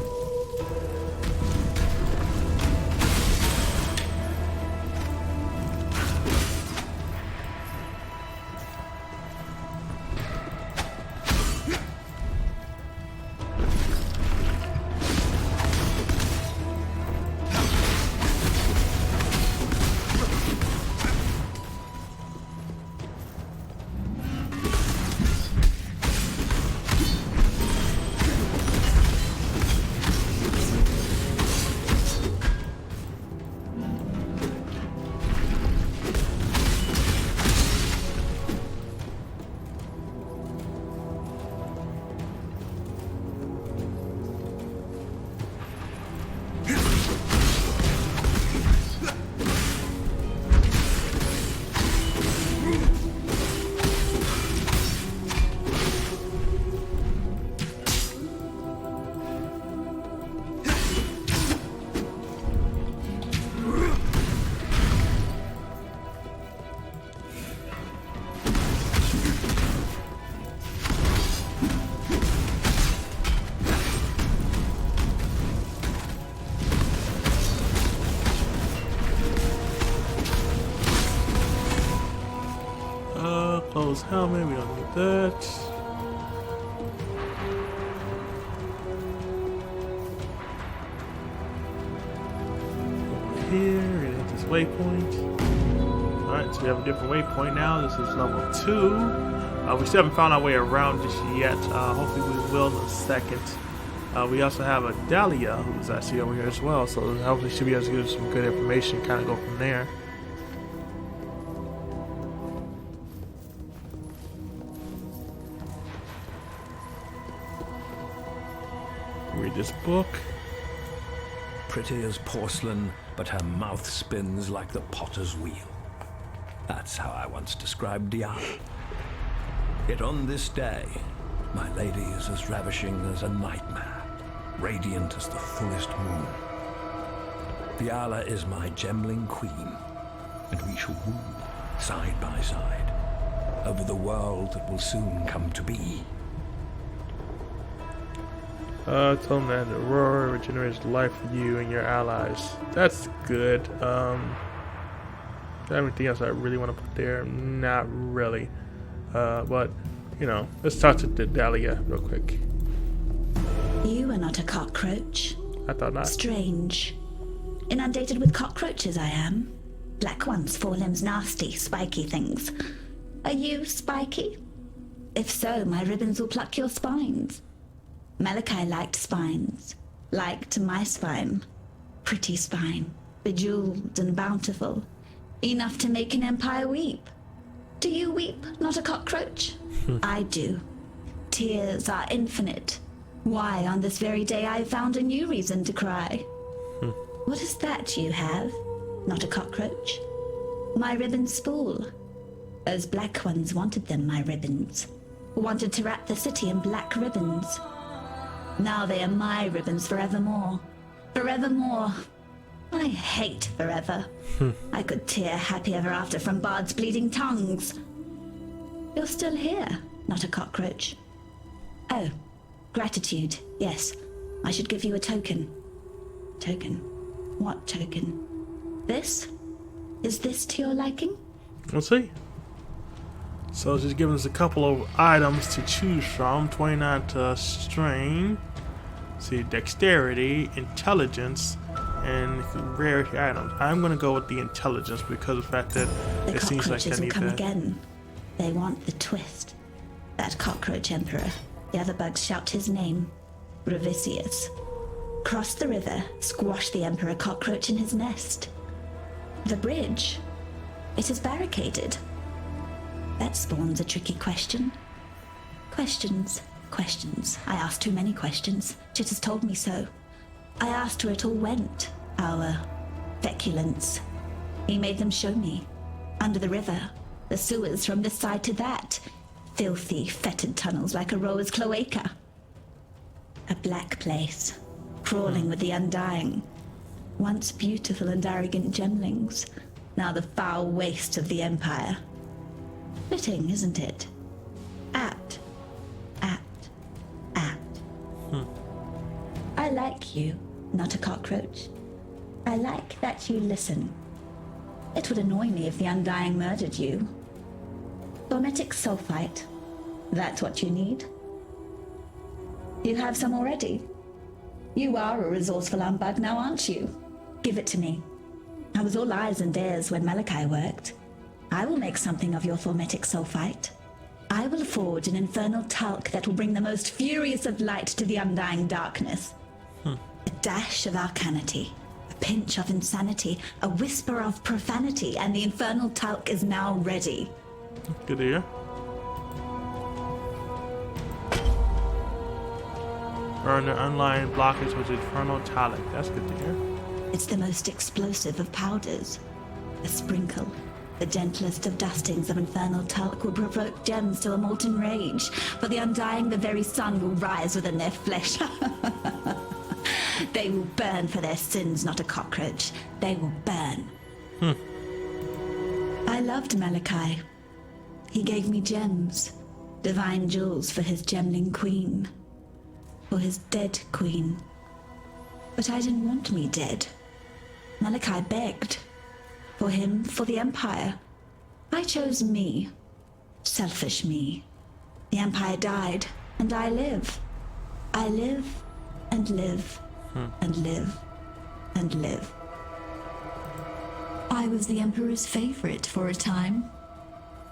helmet. We don't need that. Over here, we're gonna hit this waypoint. Alright, so we have a different waypoint now. This is level 2. We still haven't found our way around this yet. Hopefully we will in a second. We also have a Dahlia who's actually over here as well, so hopefully she'll be able to give us some good information, kind of go from there. Read this book. Pretty as porcelain, but her mouth spins like the potter's wheel. That's how I once described Diana. Yet on this day, my lady is as ravishing as a nightmare, radiant as the fullest moon. Diala is my gemling queen, and we shall woo, side by side, over the world that will soon come to be. Told them that the Aurora regenerates life for you and your allies. That's good. Is there anything else I really want to put there? Not really. But, you know, let's talk to the Dahlia real quick. You are not a cockroach. I thought not. Strange. Inundated with cockroaches I am. Black ones, 4 limbs, nasty, spiky things. Are you spiky? If so, my ribbons will pluck your spines. Malachi liked spines. Liked my spine. Pretty spine. Bejeweled and bountiful. Enough to make an empire weep. Do you weep, not a cockroach? I do. Tears are infinite. Why, on this very day I found a new reason to cry. What is that you have? Not a cockroach. My ribbons spool. Those black ones wanted them, my ribbons. Wanted to wrap the city in black ribbons. Now they are my ribbons forevermore. Forevermore. I hate forever. I could tear happy ever after from Bard's bleeding tongues. You're still here, not a cockroach. Oh, gratitude, yes. I should give you a token. Token? What token? This? Is this to your liking? We'll see. So it's just giving us a couple of items to choose from. 29 to strain. See, dexterity, intelligence, and rarity items. I'm going to go with the intelligence because of the fact that The it seems like cockroaches I will need come that. again. They want the twist. That cockroach emperor. The other bugs shout his name. Ravisius. Cross the river, squash the emperor cockroach in his nest. The bridge. It is barricaded. That spawns a tricky question. Questions. I asked too many questions. Chit has told me so. I asked where it all went. Our feculence. He made them show me. Under the river. The sewers from this side to that. Filthy, fetid tunnels like a rower's cloaca. A black place. Crawling with the undying. Once beautiful and arrogant gemlings. Now the foul waste of the Empire. Fitting, isn't it? Apt. I like you, not a cockroach. I like that you listen. It would annoy me if the Undying murdered you. Dometic sulfite. That's what you need. You have some already. You are a resourceful humbug now, aren't you? Give it to me. I was all eyes and ears when Malachi worked. I will make something of your thormetic sulfite. I will forge an infernal talc that will bring the most furious of light to the undying darkness. A dash of arcanity, a pinch of insanity, a whisper of profanity, and the infernal talc is now ready. Good to hear. Burn the unlying blockage with infernal talc. That's good to hear. It's the most explosive of powders. A sprinkle, the gentlest of dustings of infernal talc will provoke gems to a molten rage. For the undying, the very sun will rise within their flesh. They will burn for their sins, not a cockroach. They will burn. I loved Malachi. He gave me gems, divine jewels for his gemling queen. For his dead queen. But I didn't want me dead. Malachi begged. For him, for the Empire. I chose me. Selfish me. The Empire died, and I live. I live, and live, and live, and live. I was the Emperor's favorite for a time,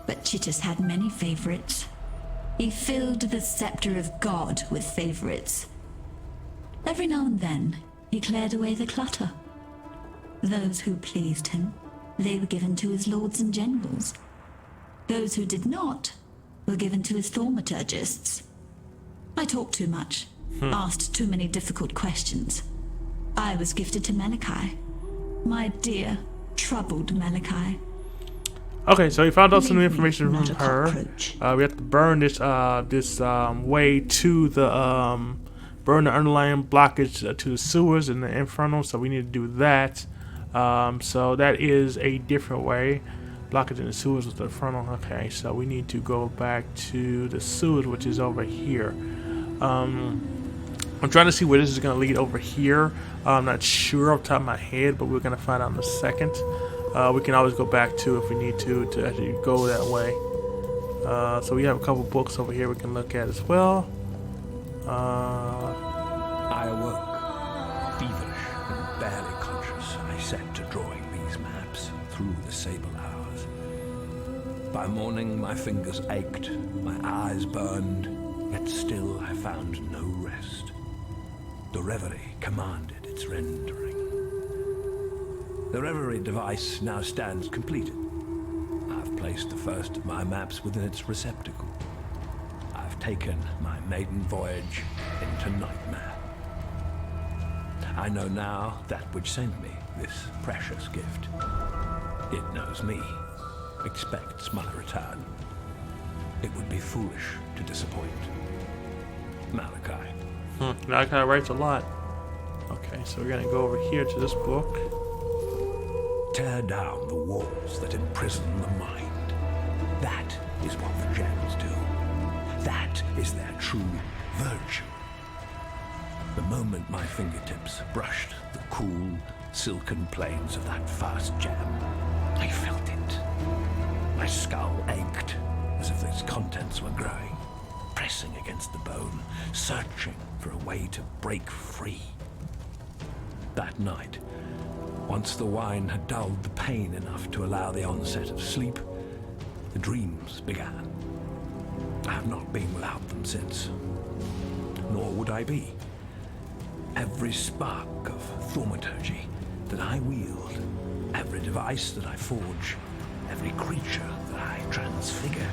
but Chitus had many favorites. He filled the scepter of God with favorites. Every now and then, he cleared away the clutter. Those who pleased him, they were given to his lords and generals. Those who did not were given to his thaumaturgists. I talked too much, asked too many difficult questions. I was gifted to Malachi. My dear, troubled Malachi. Okay, so we found out some new Believe me, information not from a her. cockroach. We have to burn this way to the burn the underlying blockage to the sewers and the infernal. So we need to do that. So that is a different way. Blockage in the sewers with the infernal. Okay, so we need to go back to the sewers, which is over here. I'm trying to see where this is going to lead over here. I'm not sure off the top of my head, but we're going to find out in a second. We can always go back to if we need to actually go that way. So we have a couple books over here we can look at as well. I awoke, feverish and barely conscious. I set to drawing these maps through the sable hours. By morning, my fingers ached, my eyes burned, yet still I found no rest. The reverie commanded its rendering. The reverie device now stands completed. I've placed the first of my maps within its receptacle. I've taken my maiden voyage into nightmare. I know now that which sent me this precious gift. It knows me, expects my return. It would be foolish to disappoint. Malachi. Malachi writes a lot. Okay, so we're gonna go over here to this book. Tear down the walls that imprison the mind. That is what the gems do. That is their true virtue. The moment my fingertips brushed the cool, silken plains of that first gem, I felt it. My skull ached as if its contents were growing, pressing against the bone, searching for a way to break free. That night, once the wine had dulled the pain enough to allow the onset of sleep, the dreams began. I have not been without them since, nor would I be. Every spark of thaumaturgy that I wield, every device that I forge, every creature that I transfigure,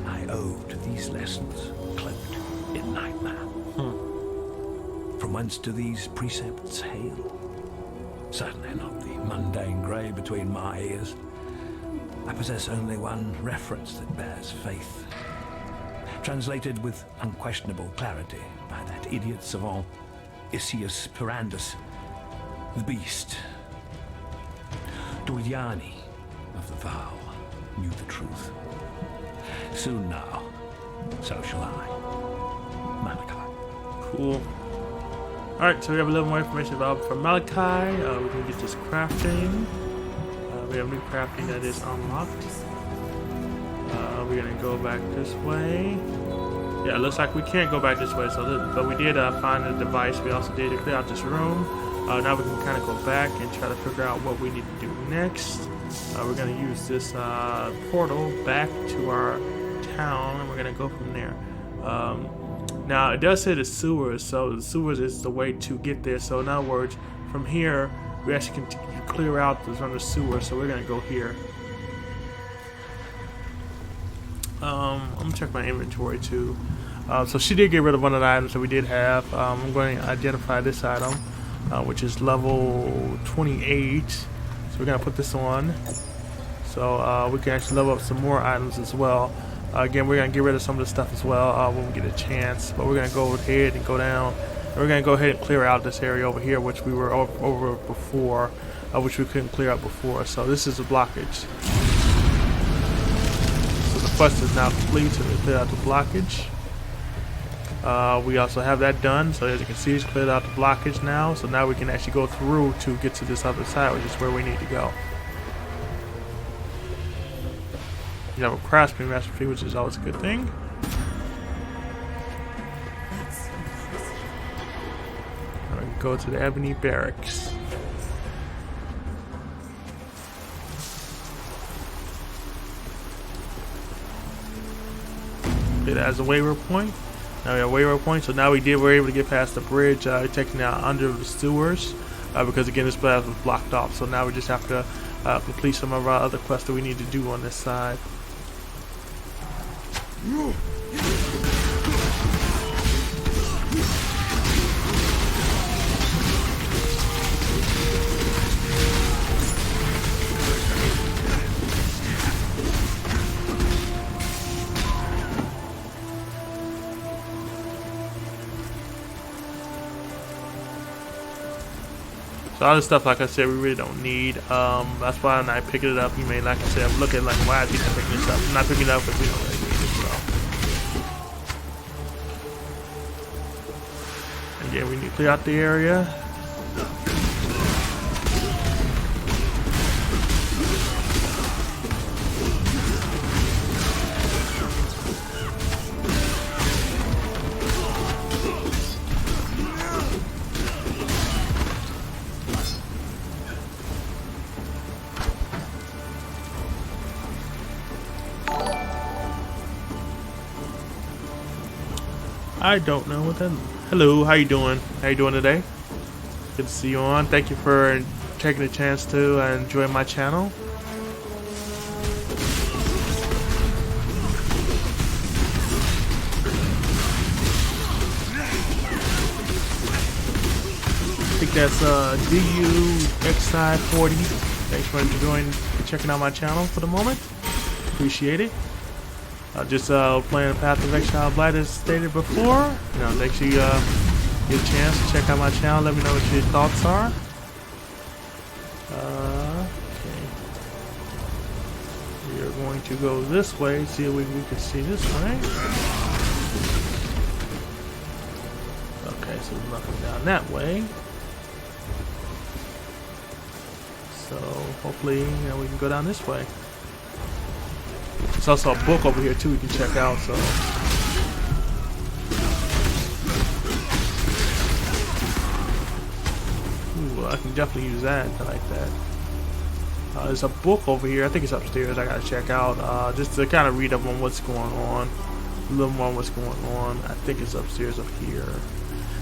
I owe to these lessons cloaked in nightmare. From whence do these precepts hail? Certainly not the mundane grey between my ears. I possess only one reference that bears faith. Translated with unquestionable clarity by that idiot savant, Isius Pirandus, the beast. Doriani of the vow knew the truth. Soon now, so shall I. Malachi. Cool. Alright, so we have a little more information about from Malachi. We can get this crafting. We have new crafting that is unlocked. We're gonna go back this way. Yeah, it looks like we can't go back this way. But we did find a device. We also did clear out this room. Now we can kind of go back and try to figure out what we need to do next. We're gonna use this portal back to our town, and we're gonna go from there. Now it does say the sewers, so the sewers is the way to get there. So in other words, from here we actually can clear out from the sewer. So we're gonna go here. I'm gonna check my inventory too. So she did get rid of one of the items that we did have. I'm going to identify this item, which is level 28. So we're gonna put this on, so we can actually level up some more items as well. Again, we're gonna get rid of some of the stuff as well when we get a chance. But we're gonna go ahead and go down. And we're gonna go ahead and clear out this area over here, which we were over before, which we couldn't clear out before. So this is a blockage. So the quest is now complete. So we clear out the blockage. We also have that done. So as you can see, it's cleared out the blockage now. So now we can actually go through to get to this other side, which is where we need to go. You have a craftsman recipe, which is always a good thing. Go to the Ebony Barracks. It has a waypoint point. Now we have a waypoint point. So now we're able to get past the bridge, taking out under the sewers, because again this path was blocked off. So now we just have to complete some of our other quests that we need to do on this side. So all this stuff, like I said, we really don't need. That's why when I pick it up, you may, like I said, look at like, why is he not picking this up? I'm not picking it up because we don't really need it. So. And yeah, we need to clear out the area. I don't know what that. Hello, how you doing? How you doing today? Good to see you on. Thank you for taking the chance to enjoy my channel. I think that's DU Exile 40. Thanks for enjoying checking out my channel for the moment. Appreciate it. Just playing Path of Exile Blight as stated before. You know, make sure you get a chance to check out my channel. Let me know what your thoughts are. Okay. We are going to go this way. See if we can see this way. Okay, so there's nothing down that way. So hopefully, you know, we can go down this way. There's also a book over here too we can check out, so. Ooh, I can definitely use that. I like that. There's a book over here. I think it's upstairs. I gotta check out just to kind of read up on what's going on. A little more on what's going on. I think it's upstairs up here.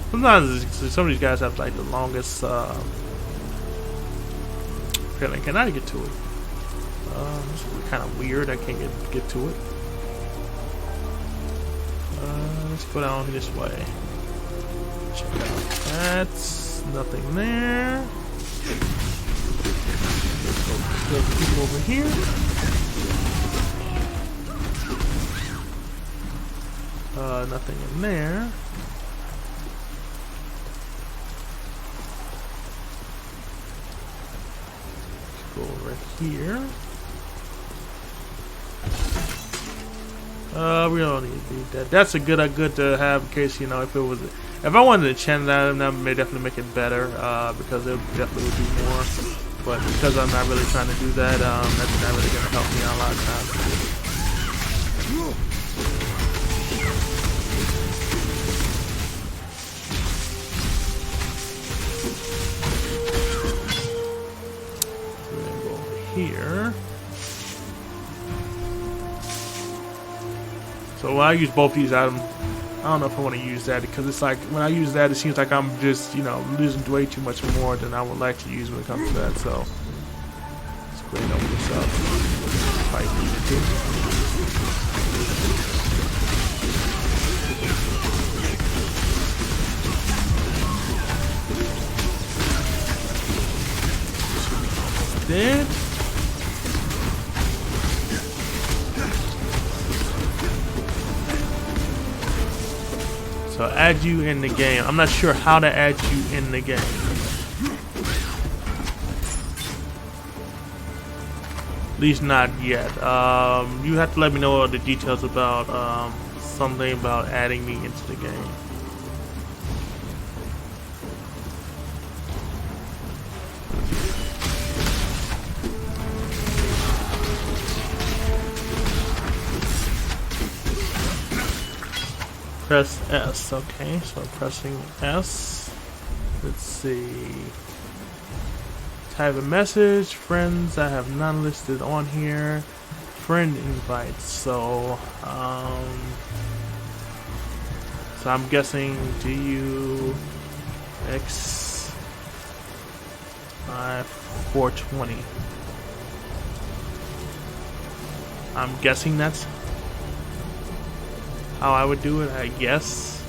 Sometimes some of these guys have like the longest feeling. Can I get to it? This is kind of weird. I can't get to it. Let's go down this way. Check out that's nothing there. Let's go kill the people over here. Nothing in there. Let's go over here. We don't need that. That's a good to have in case, you know, if I wanted to channel that may definitely make it better, because it definitely would do more. But because I'm not really trying to do that, that's not really gonna help me out a lot of times. We're gonna go over here. So when I use both these items, I don't know if I want to use that because it's like when I use that, it seems like I'm just, you know, losing way too much more than I would like to use when it comes to that. So let's go ahead and open this up. Fight these two. Dead. So add you in the game. I'm not sure how to add you in the game. At least not yet. You have to let me know all the details about something about adding me into the game. Press S. Okay, so pressing S. Let's see. Type a message. Friends, I have none listed on here. Friend invites. So I'm guessing GUX 420. I'm guessing that's how I would do it, I guess.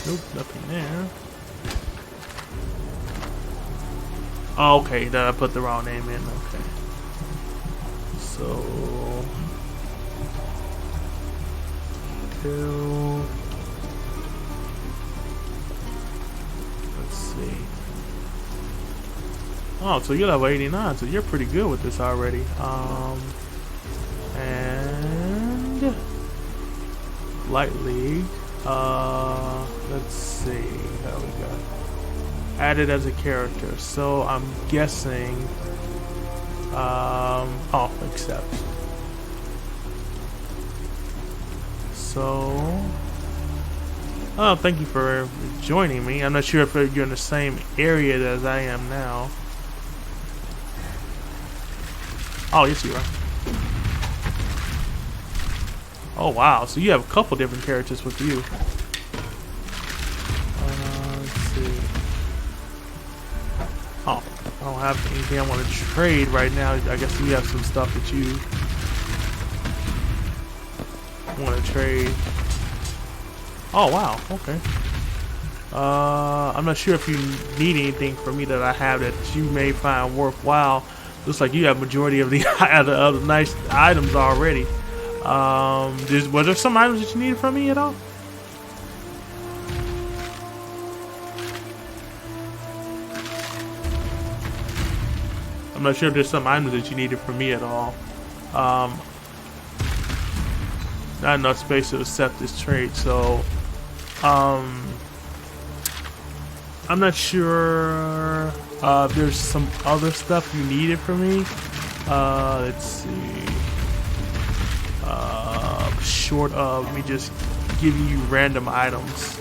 Nope, nothing there. Oh, okay, then I put the wrong name in. Okay. So, let's see. Oh, so you're level 89, so you're pretty good with this already. And Blight League. Let's see how we got added as a character. So I'm guessing. Oh, accept. So, oh, thank you for joining me. I'm not sure if you're in the same area as I am now. Oh, yes, you are. Oh, wow. So you have a couple different characters with you. Let's see. Oh, I don't have anything I want to trade right now. I guess you have some stuff that you want to trade. Oh, wow. Okay. I'm not sure if you need anything from me that I have that you may find worthwhile. Looks like you have majority of the other nice items already. Was there some items that you needed from me at all? I'm not sure if there's some items that you needed from me at all. Not enough space to accept this trade, so I'm not sure if there's some other stuff you needed from me. Let's see. Short of me just giving you random items.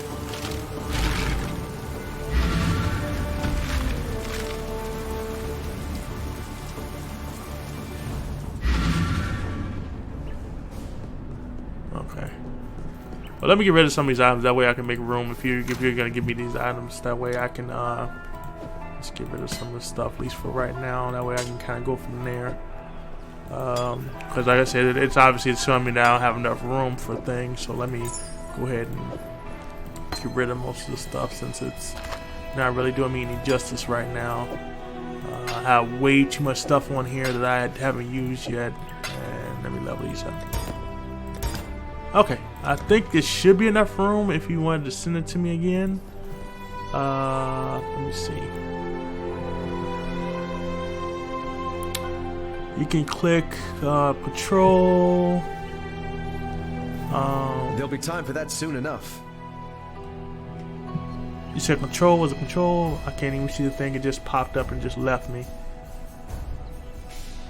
Okay. Well, let me get rid of some of these items. That way I can make room. If you're gonna give me these items, that way I can just get rid of some of the stuff, at least for right now. That way I can kind of go from there. Because like I said, it's obviously showing me that I don't have enough room for things. So let me go ahead and get rid of most of the stuff since it's not really doing me any justice right now. I have way too much stuff on here that I haven't used yet. And let me level these up. Okay, I think this should be enough room if you wanted to send it to me again. Let me see. You can click patrol. There'll be time for that soon enough. You said control. Was it control? I can't even see the thing. It just popped up and just left me.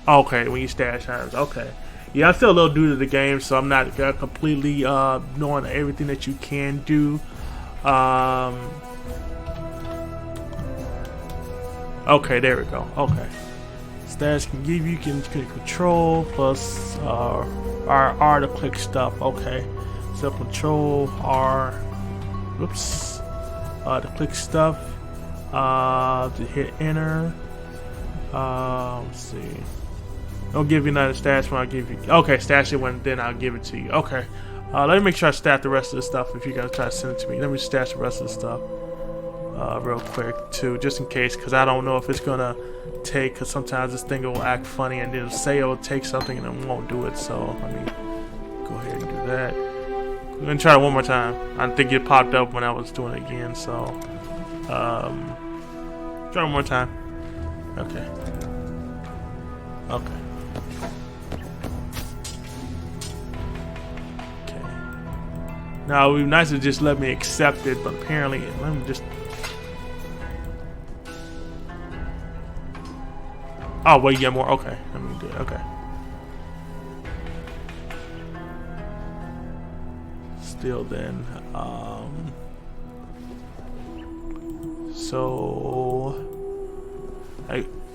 Okay, when you stash items. Okay. Yeah, I'm still a little new to the game, so I'm not completely knowing everything that you can do. Okay, there we go. Okay. Stash can give you can control plus R to click stuff. Okay, so control R. Whoops. To click stuff. To hit enter. Let's see. Don't give you another stash when I give you. Okay, stash it when then I'll give it to you. Okay. Let me make sure I stash the rest of the stuff if you're gonna try to send it to me. Let me stash the rest of the stuff real quick too, just in case, because I don't know if it's gonna take. Because sometimes this thing will act funny and then say it'll take something and it won't do it. So let me go ahead and do that. We're gonna try it one more time. I think it popped up when I was doing it again. So try one more time. Okay. Okay. Now it would be nice to just let me accept it, but apparently, let me just. Oh, well, you get more. Okay, let me do it. Okay. Still then, so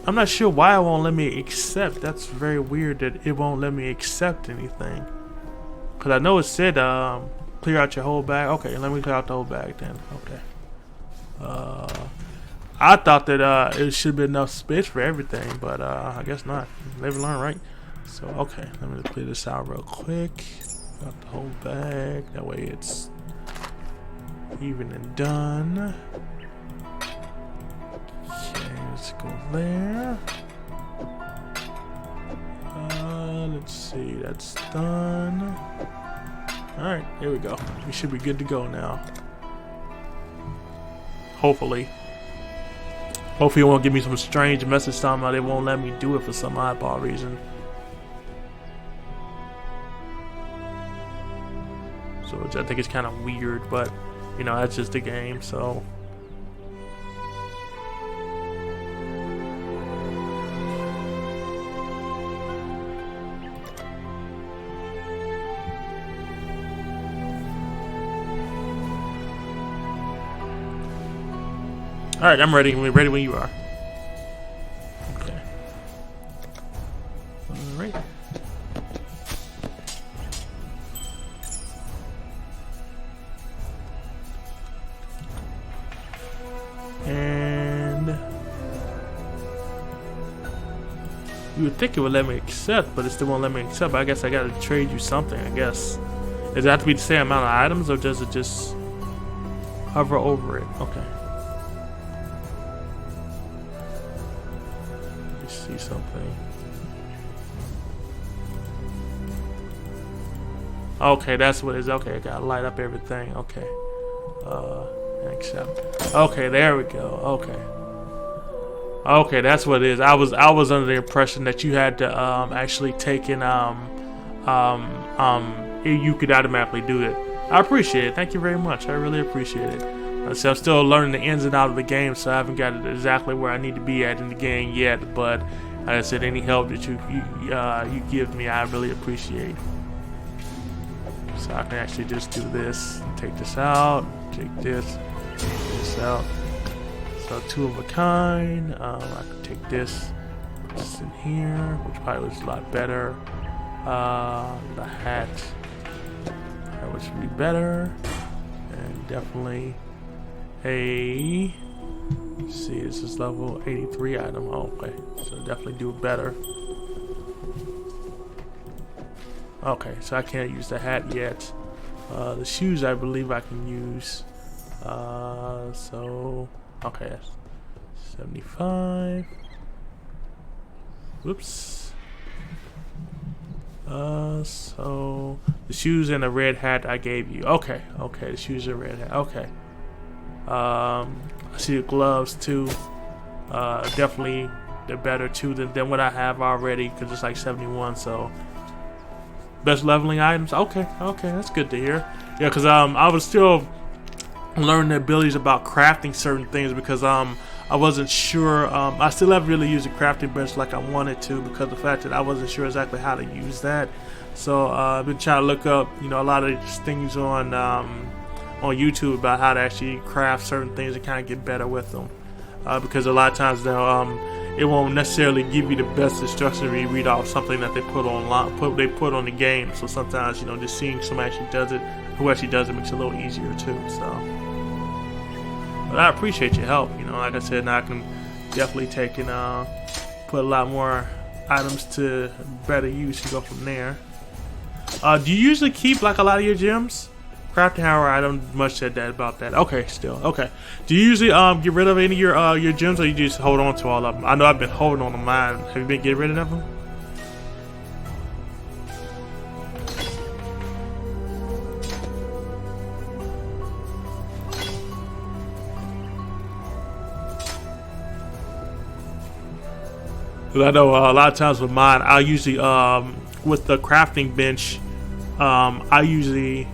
I'm not sure why it won't let me accept. That's very weird that it won't let me accept anything. Cause I know it said clear out your whole bag. Okay, let me clear out the whole bag then. Okay. I thought that it should be enough space for everything, but I guess not. Live and learn, right? So okay, let me clear this out real quick. Got the whole bag. That way it's even and done. Okay, let's go there. Let's see, that's done. Alright, here we go. We should be good to go now. Hopefully. Hopefully it won't give me some strange message talking about it won't let me do it for some oddball reason. So which I think is kind of weird, but you know, that's just the game, so. Alright, I'm ready. We're ready when you are. Okay. Alright. And you would think it would let me accept, but it still won't let me accept. I guess I gotta trade you something, I guess. Does it have to be the same amount of items, or does it just hover over it? Okay. See something. Okay, that's what it is. Okay, I gotta light up everything. Okay. Accept. Okay, there we go. Okay. Okay, that's what it is. I was under the impression that you had to actually take in you could automatically do it. I appreciate it. Thank you very much. I really appreciate it. So I'm still learning the ins and outs of the game, so I haven't got it exactly where I need to be at in the game yet. But like I said, any help that you give me, I really appreciate. So I can actually just do this, take this out, take this out. So two of a kind. I can take this in here, which probably looks a lot better. The hat, which would be better, and definitely a. Let's see, this is level 83 item. Oh, okay, so definitely do better. Okay, so I can't use the hat yet. The shoes I believe I can use. So okay, 75. Whoops. So the shoes and the red hat I gave you. Okay, okay, the shoes and red hat. Okay. I see the gloves too. Definitely they're better too than what I have already, because it's like 71. So best leveling items. Okay, okay, that's good to hear. Yeah, because I was still learning the abilities about crafting certain things, because I wasn't sure. I still haven't really used the crafting bench like I wanted to, because of the fact that I wasn't sure exactly how to use that. So I've been trying to look up, you know, a lot of these things on YouTube about how to actually craft certain things and kind of get better with them, because a lot of times it won't necessarily give you the best instructions when you read off something that they put on the game. So sometimes, you know, just seeing somebody who actually does it makes it a little easier too. So, but I appreciate your help. You know, like I said, now I can definitely take and put a lot more items to better use and go from there. Do you usually keep like a lot of your gems? Crafting, however, I don't much said that about that. Okay, still okay. Do you usually get rid of any of your gems, or you just hold on to all of them? I know I've been holding on to mine. Have you been getting rid of them? Because I know a lot of times with mine, I usually with the crafting bench, I usually.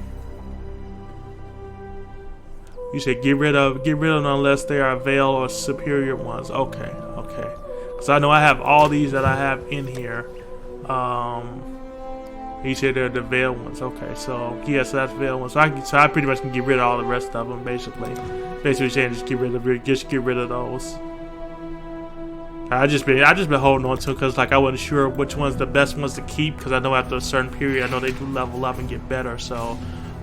You said get rid of them unless they are Veil or superior ones. Okay, okay. Because I know I have all these that I have in here. He said they're the veil ones. Okay, so yeah, so that's veil ones. So I pretty much can get rid of all the rest of them, basically. Basically saying just get rid of those. I just been holding on to them because like I wasn't sure which one's the best ones to keep, because I know after a certain period I know they do level up and get better. So,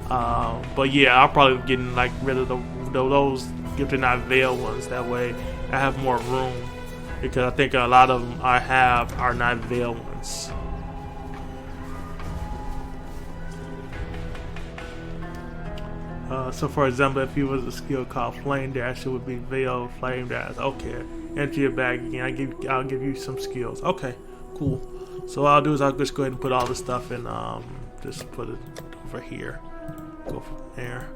but yeah, I'll probably be getting like rid of those if they're not veil ones. That way I have more room, because I think a lot of them I have are not veil ones. So for example, if he was a skill called Flame Dash, it would be Veil Flame Dash. Okay, enter your bag again. I'll give you some skills. Okay, cool. So what I'll do is I'll just go ahead and put all this stuff in. Just put it over here. Go from there.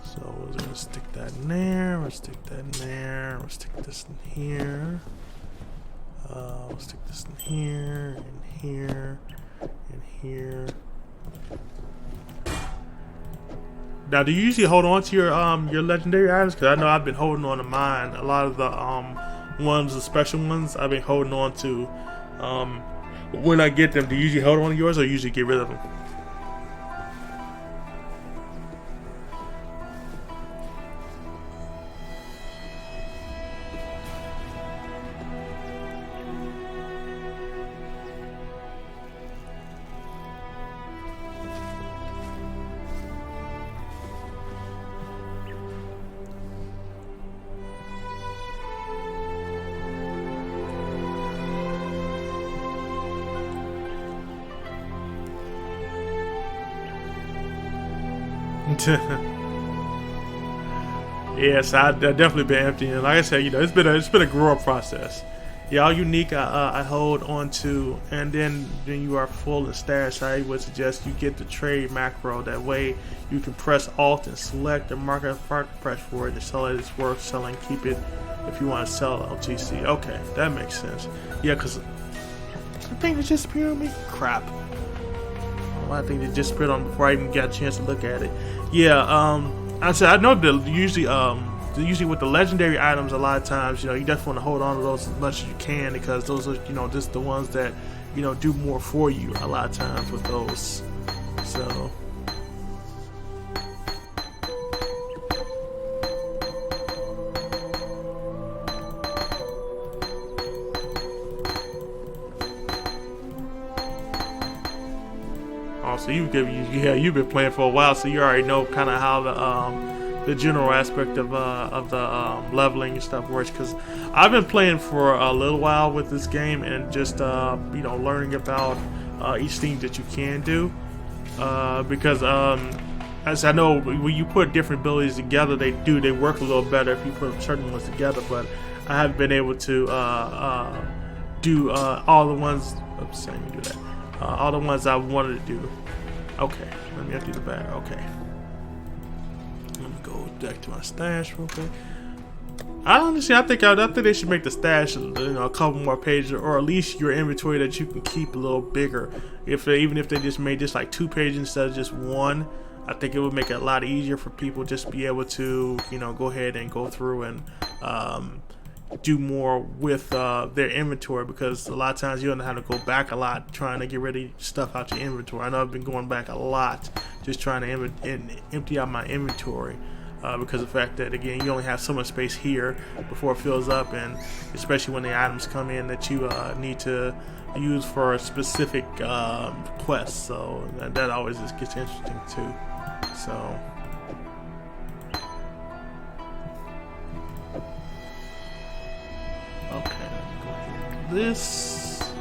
So we're gonna stick that in there. We'll stick that in there. We'll stick this in here. We'll stick this in here, in here, in here. Now, do you usually hold on to your legendary items? Because I know I've been holding on to mine. A lot of the ones, the special ones, I've been holding on to. When I get them, do you usually hold on to yours, or usually get rid of them? Yes, I've definitely been emptying. Like I said, you know, it's been a growing process. Yeah, all unique I hold on to, and then you are full and stashed. I would suggest you get the trade macro. That way, you can press Alt and select the market price for it to sell it. It's worth selling. Keep it if you want to sell LTC. Okay, that makes sense. Yeah, because the thing that just appeared on me. Crap. I think it just appeared on before I even got a chance to look at it. Yeah, I said I know that usually with the legendary items, a lot of times, you know, you definitely want to hold on to those as much as you can, because those are, you know, just the ones that, you know, do more for you a lot of times with those. So so you've been playing for a while, so you already know kind of how the general aspect of the leveling and stuff works. Because I've been playing for a little while with this game, and just you know, learning about each thing that you can do. Because as I know, when you put different abilities together, they work a little better if you put certain ones together. But I haven't been able to do all the ones. Oops, I didn't do that. All the ones I wanted to do. Okay, let me empty the bag. Okay, let me go back to my stash real quick. I think they should make the stash, you know, a couple more pages, or at least your inventory that you can keep a little bigger. Even if they just made just like 2 pages instead of just 1, I think it would make it a lot easier for people just to be able to, you know, go ahead and go through and do more with their inventory, because a lot of times you don't have to go back a lot trying to get rid of stuff out your inventory. I know I've been going back a lot just trying to empty out my inventory, because of the fact that, again, you only have so much space here before it fills up, and especially when the items come in that you need to use for a specific quest. So that always just gets interesting too. So okay, go ahead and do this.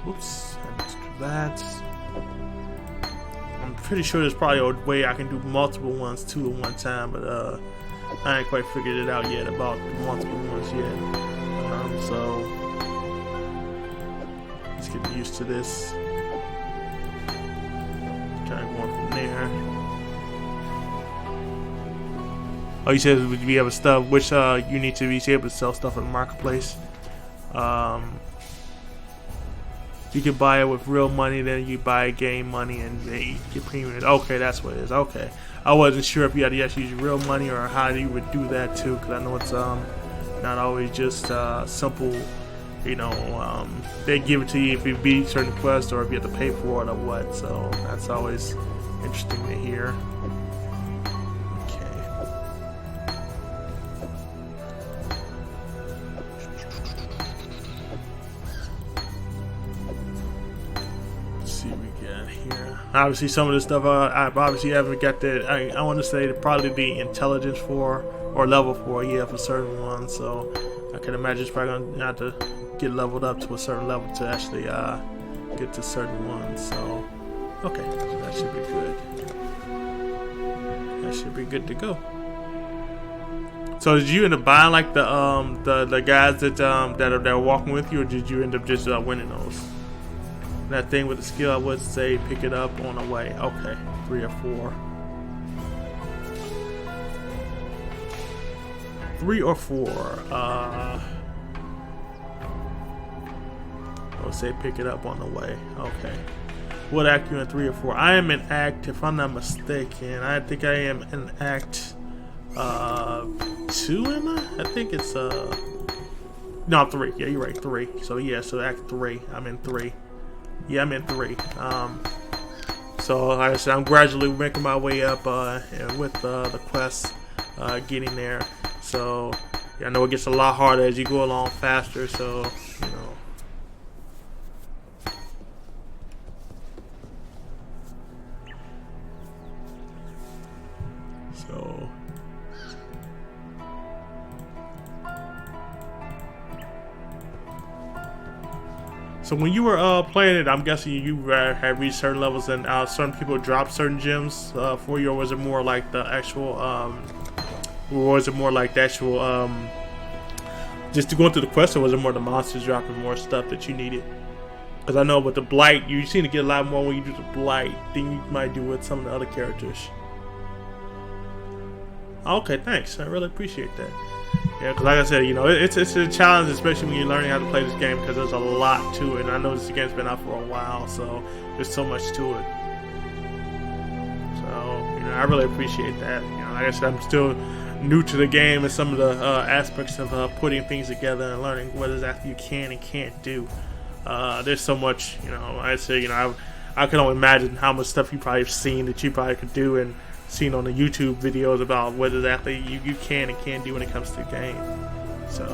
Oops, I must do that. I'm pretty sure there's probably a way I can do multiple ones too at one time, but I ain't quite figured it out yet about the multiple ones yet. So let's get used to this. Kind of going from there. Oh, you said we be able to stuff, which you need to be able to sell stuff in the marketplace. you can buy it with real money, then you buy game money and they get premium. Okay, that's what it is. Okay, I wasn't sure if you had to actually use real money or how you would do that too, because I know it's not always just simple. You know, they give it to you if you beat certain quests or if you have to pay for it or what. So that's always interesting to hear. Obviously, some of the stuff I obviously haven't got that. I want to say probably the intelligence for or level 4, yeah, for certain ones. So I can imagine it's probably gonna have to get leveled up to a certain level to actually get to certain ones. So okay, so that should be good. That should be good to go. So did you end up buying like the guys that are walking with you, or did you end up just winning those? That thing with the skill, I would say pick it up on the way. Okay, 3 or 4. 3 or 4. I would say pick it up on the way. Okay. What act you in 3 or 4? I am in act, if I'm not mistaken, I think I am in act 2, am I? I think it's no, 3. Yeah, you're right, 3. So yeah, so act 3. I'm in 3. Yeah, I'm in 3. So like I said, I'm gradually making my way up with the quest, getting there. So yeah, I know it gets a lot harder as you go along faster. So you know. So when you were playing it, I'm guessing you had reached certain levels and certain people dropped certain gems for you, or was it more like the actual, just to go into the quest, or was it more the monsters dropping more stuff that you needed? Because I know with the Blight, you seem to get a lot more when you do the Blight than you might do with some of the other characters. Okay, thanks. I really appreciate that. Yeah, because like I said, you know, it's a challenge, especially when you're learning how to play this game, because there's a lot to it. And I know this game's been out for a while, so there's so much to it. So, you know, I really appreciate that. You know, like I said, I'm still new to the game and some of the aspects of putting things together and learning what exactly you can and can't do. There's so much, you know. I say, you know, I can only imagine how much stuff you probably have seen that you probably could do and seen on the YouTube videos about what exactly you can and can't do when it comes to the game. So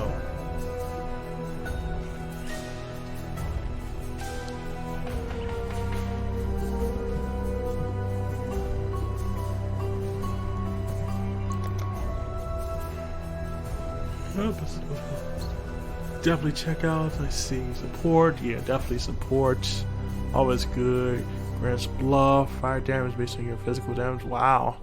definitely check out, let's see, support. Yeah, definitely support. Always good. Grants bluff, fire damage based on your physical damage. Wow.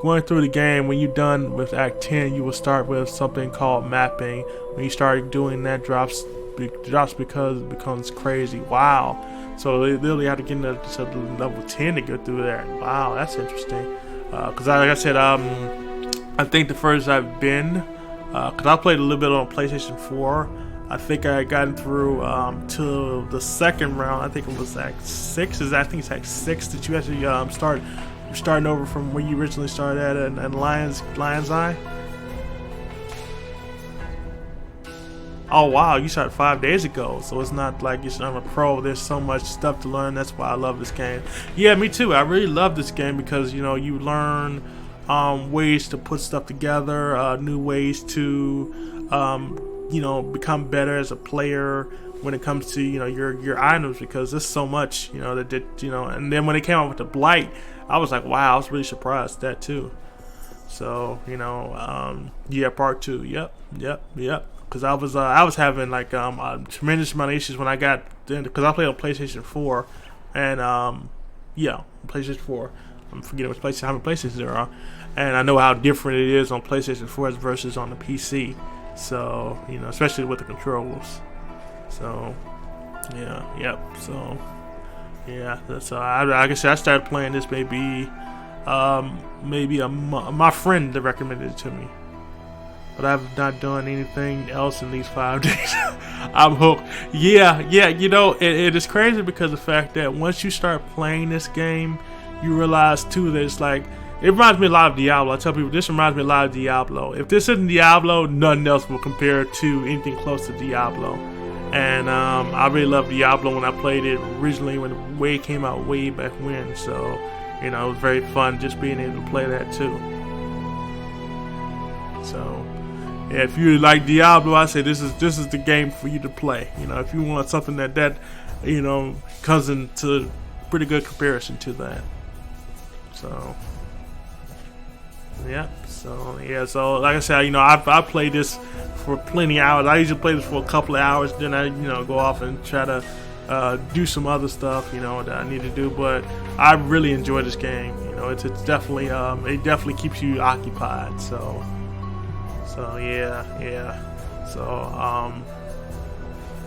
Going through the game, when you're done with Act 10, you will start with something called mapping. When you start doing that, drops because it becomes crazy. Wow. So they literally have to get to level 10 to go through that. Wow, that's interesting. Because like I said, I think the furthest I've been, because I played a little bit on PlayStation 4. I think I got through to the second round. I think it was Act 6. I think it's Act 6 that you actually you're starting over from where you originally started at in Lion's Eye. Oh wow, you started 5 days ago, so it's not like I'm a pro. There's so much stuff to learn. That's why I love this game. Yeah, me too. I really love this game because, you know, you learn ways to put stuff together, new ways to you know, become better as a player when it comes to, you know, your items, because there's so much, you know, that did, you know. And then when it came out with the Blight, I was like, wow, I was really surprised at that too. So, you know, yeah, part 2, yep, because I was having like a tremendous amount of issues when I got, because I played on PlayStation 4, and yeah, PlayStation 4. I'm forgetting which PlayStation, how many PlayStations there are, and I know how different it is on PlayStation 4 versus on the PC. So, you know, especially with the controls. So, yeah, yep. So, yeah. So, like I said, I started playing this maybe my friend that recommended it to me. But I've not done anything else in these 5 days. I'm hooked. Yeah, you know, it is crazy because the fact that once you start playing this game, you realize too that it's like, it reminds me a lot of Diablo. I tell people this reminds me a lot of Diablo. If this isn't Diablo, nothing else will compare to anything close to Diablo. And I really loved Diablo when I played it originally, when it came out way back when. So, you know, it was very fun just being able to play that too. So, yeah, if you like Diablo, I say this is the game for you to play. You know, if you want something that you know comes into pretty good comparison to that. So. Yeah, so like I said, you know, I played this for plenty of hours. I usually play this for a couple of hours, then I, you know, go off and try to do some other stuff, you know, that I need to do. But I really enjoy this game. You know, it's definitely it definitely keeps you occupied. So yeah. So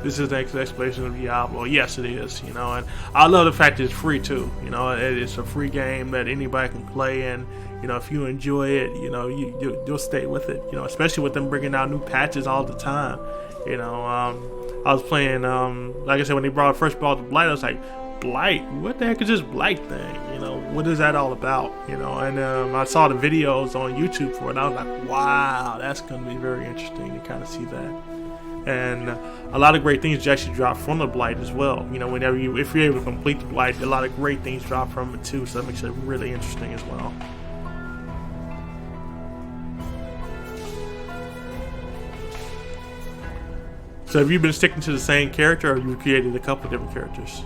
this is the explanation of Diablo. Yes, it is. You know, and I love the fact that it's free too. You know, it's a free game that anybody can play, and you know, if you enjoy it, you know, you'll stay with it. You know, especially with them bringing out new patches all the time. You know, I was playing, like I said, when they first brought the Blight, I was like, Blight? What the heck is this Blight thing? You know, what is that all about? You know, and I saw the videos on YouTube for it, and I was like, wow, that's going to be very interesting to kind of see that. And a lot of great things actually drop from the Blight as well. You know, if you're able to complete the Blight, a lot of great things drop from it too, so that makes it really interesting as well. So have you been sticking to the same character, or have you created a couple different characters?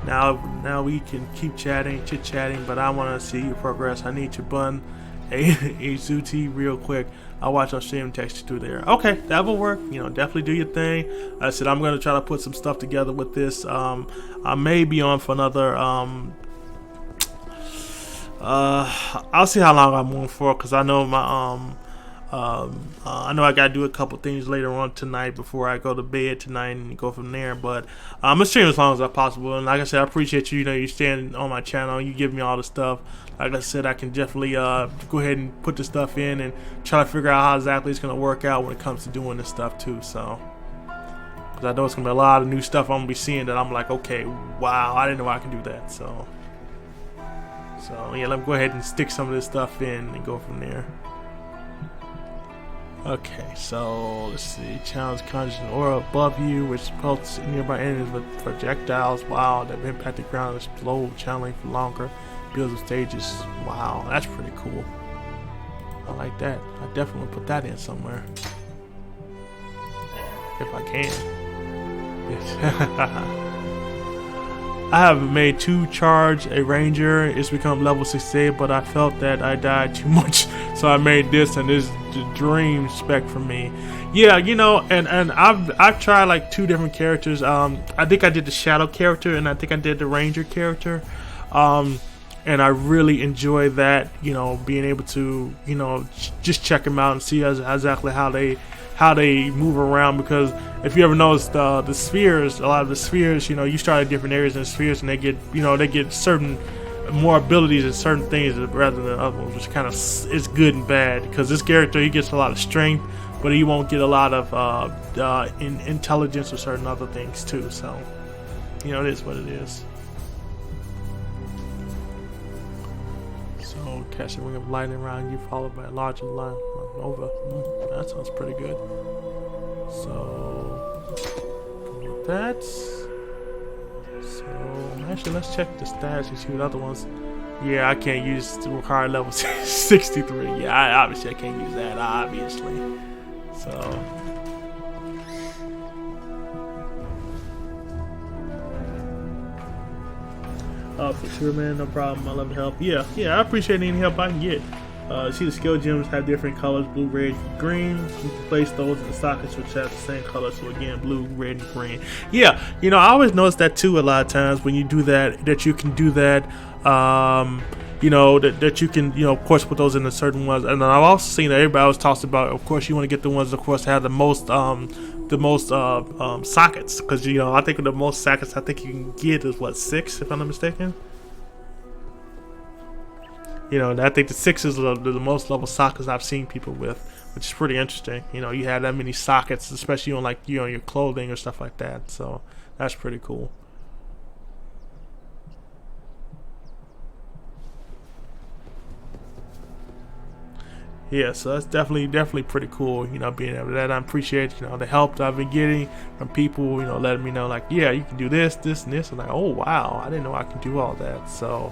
Now we can keep chit-chatting, but I want to see your progress. I need to bun a Zuti real quick. I'll watch on stream and text you through there. Okay, that will work. You know, definitely do your thing. I said I'm going to try to put some stuff together with this. I may be on for another... I'll see how long I'm on for, because I know my... I know I gotta do a couple things later on tonight before I go to bed tonight and go from there. But I'm gonna stream as long as possible. And like I said, I appreciate you. You know, you staying on my channel. You give me all the stuff. Like I said, I can definitely go ahead and put the stuff in and try to figure out how exactly it's gonna work out when it comes to doing this stuff too. So, because I know it's gonna be a lot of new stuff I'm gonna be seeing that I'm like, okay, wow, I didn't know I can do that. So yeah, let me go ahead and stick some of this stuff in and go from there. Okay, so let's see. Challenge conscious aura above you, which pelts nearby enemies with projectiles. Wow, that impact the ground and explode, channeling for longer. Builds of stages. Wow, that's pretty cool. I like that. I definitely put that in somewhere. If I can. Yes. I have made 2 charge a ranger. It's become level 68, but I felt that I died too much, so I made this, and this is the dream spec for me. Yeah, you know, and I've tried like 2 different characters. I think I did the shadow character, and I think I did the ranger character. And I really enjoy that. You know, being able to, you know, just check them out and see exactly how they move around, because if you ever notice the spheres, a lot of the spheres, you know, you start at different areas in the spheres, and they get certain more abilities in certain things rather than other ones, which kind of is good and bad, because this character, he gets a lot of strength, but he won't get a lot of intelligence or certain other things too. So, you know, it is what it is. So, cast a ring of lightning around you, followed by a larger line of nova. That sounds pretty good. So, with that. So, actually, let's check the stats and see what other ones. Yeah, I can't use the required level 63. Yeah, obviously I can't use that, obviously. So. Oh, for sure, man, no problem. I love the help. Yeah, I appreciate any help I can get. See, the skill gems have different colors: blue, red, green. You can place those in the sockets which have the same color. So again, blue, red, and green. Yeah, you know, I always notice that too. A lot of times when you do that you can do that. You know, that you can, you know, of course, put those in the certain ones. And I've also seen that everybody always talks about, of course, you want to get the ones, of course, that have the most sockets, because, you know, I think the most sockets I think you can get is what, 6, if I'm not mistaken. You know, I think the 6 is the most level sockets I've seen people with which is pretty interesting. You know, you have that many sockets, especially on like your clothing or stuff like that. So that's pretty cool. Yeah, so that's definitely pretty cool, you know, being able to that. I appreciate, you know, the help that I've been getting from people, you know, letting me know like, yeah, you can do this, this, and this. I'm like, oh wow, I didn't know I could do all that. So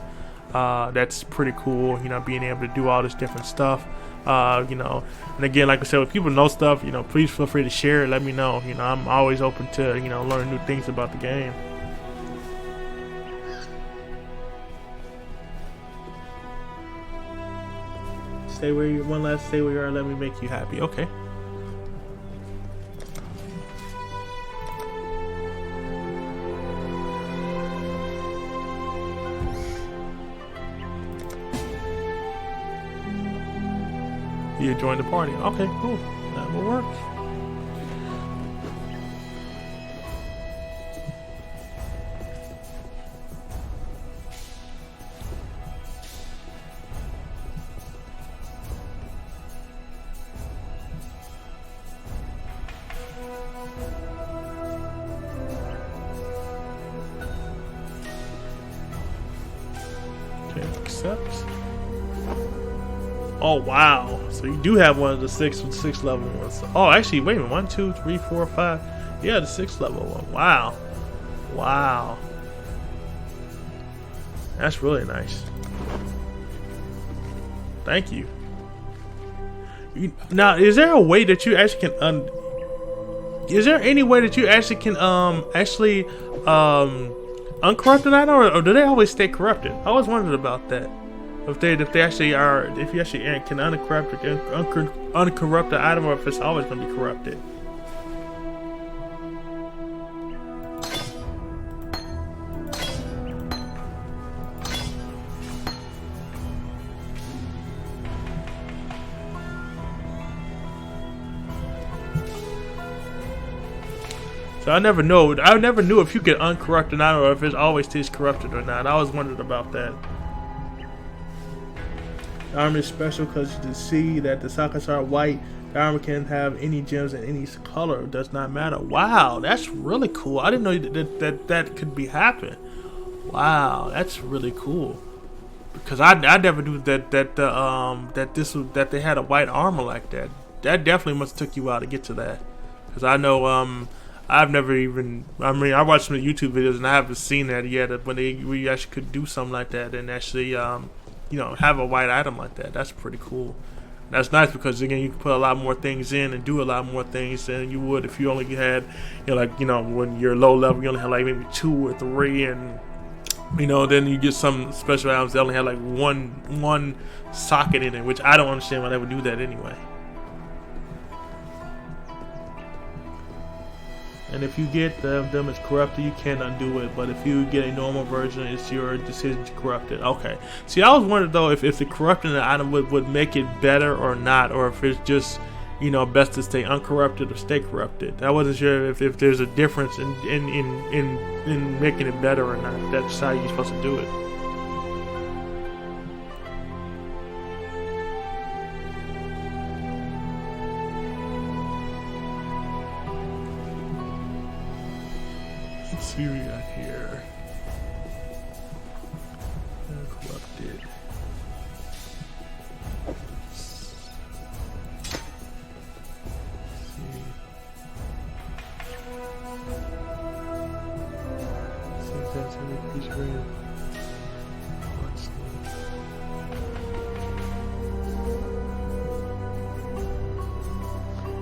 that's pretty cool, you know, being able to do all this different stuff. You know, and again, like I said, if people know stuff, you know, please feel free to share it. Let me know. You know, I'm always open to, you know, learn new things about the game. Stay where you stay where you are. Let me make you happy. Okay. You join the party. Okay, cool. That will work. Okay, accept. Oh wow! So you do have one of the six level ones. Oh, actually, wait a minute. 1, 2, 3, 4, 5. Yeah, the 6th level one. Wow, wow. That's really nice. Thank you. Now, is there a way that you actually can is there any way that you actually can uncorrupted item, or do they always stay corrupted? I always wondered about that. If you actually can uncorrupted item, or if it's always going to be corrupted. So I never knew if you could uncorrupt an item or if it always stays corrupted or not. I always wondered about that. The armor is special because you can see that the sockets are white. The armor can have any gems in any color. It does not matter. Wow, that's really cool. I didn't know that could be happening. Wow, that's really cool. Because I never knew that they had a white armor like that. That definitely must have took you a while to get to that. Because I know I've never even. I mean, I watched some YouTube videos and I haven't seen that yet. When we actually could do something like that and actually you know, have a white item like that. That's pretty cool. That's nice because again, you can put a lot more things in and do a lot more things than you would if you only had, you know, like, you know, when you're low level, you only have like maybe 2 or 3, and you know, then you get some special items that only have like one socket in it, which I don't understand why they would do that anyway. And if you get them as corrupted, you can't undo it. But if you get a normal version, it's your decision to corrupt it. Okay. See, I was wondering though if the corrupting the item would make it better or not, or if it's just, you know, best to stay uncorrupted or stay corrupted. I wasn't sure if there's a difference in making it better or not. That's how you're supposed to do it. Let's see what we got here. Corrupted.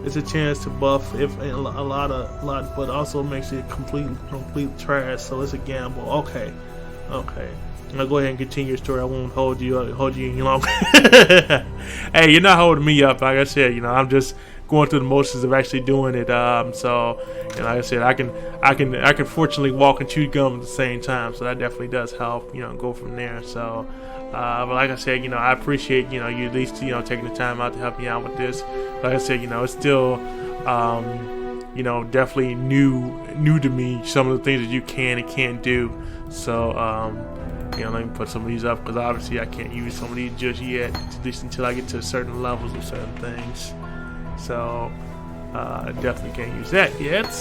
It's a chance to buff if a lot, but also makes it complete trash. So it's a gamble. Okay. I'll go ahead and continue your story. I won't hold you any longer. Hey, you're not holding me up. Like I said, you know, I'm just going through the motions of actually doing it. So, you know, like I said, I can fortunately walk and chew gum at the same time. So that definitely does help. You know, go from there. So. But like I said, you know, I appreciate, you know, you at least, you know, taking the time out to help me out with this. Like I said, you know, it's still, you know, definitely new to me, some of the things that you can and can't do. So, you know, let me put some of these up because obviously I can't use some of these just yet, at least until I get to certain levels of certain things. So definitely can't use that yet,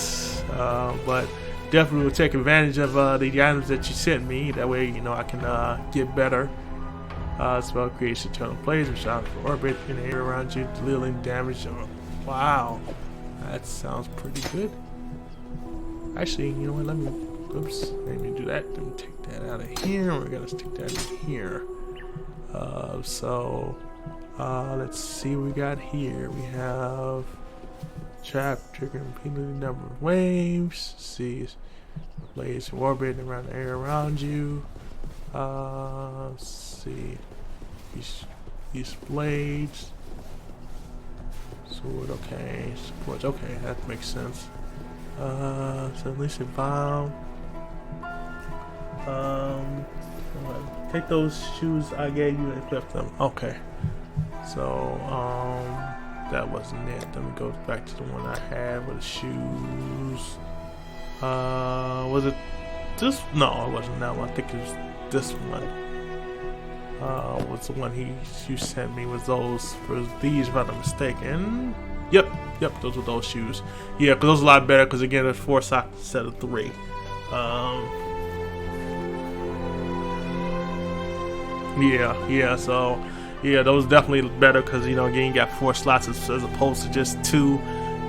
but definitely will take advantage of the items that you sent me. That way, you know, I can get better. Spell creates eternal blaze, which out for orbit in the area around you, dealing damage. Wow, that sounds pretty good. Actually, you know what? Let me do that. Let me take that out of here. We're gonna stick that in here. Let's see what we got here. We have trap trigger repeatedly number of waves. See, blaze orbit around the area around you. Let's see, these blades. Sword, okay. Supports, okay, that makes sense. So at least it bomb. Take those shoes I gave you and equip them. Okay. So that wasn't it. Let me go back to the one I had with the shoes. Was it this? No, it wasn't that one. I think it was this one. Was the one you sent me? Was those for these, if I'm not mistaken? Yep, those were those shoes. Yeah, because those are a lot better. Because again, there's 4 socks instead of 3. Yeah. So yeah, those definitely better because, you know, again, you got 4 slots as opposed to just 2.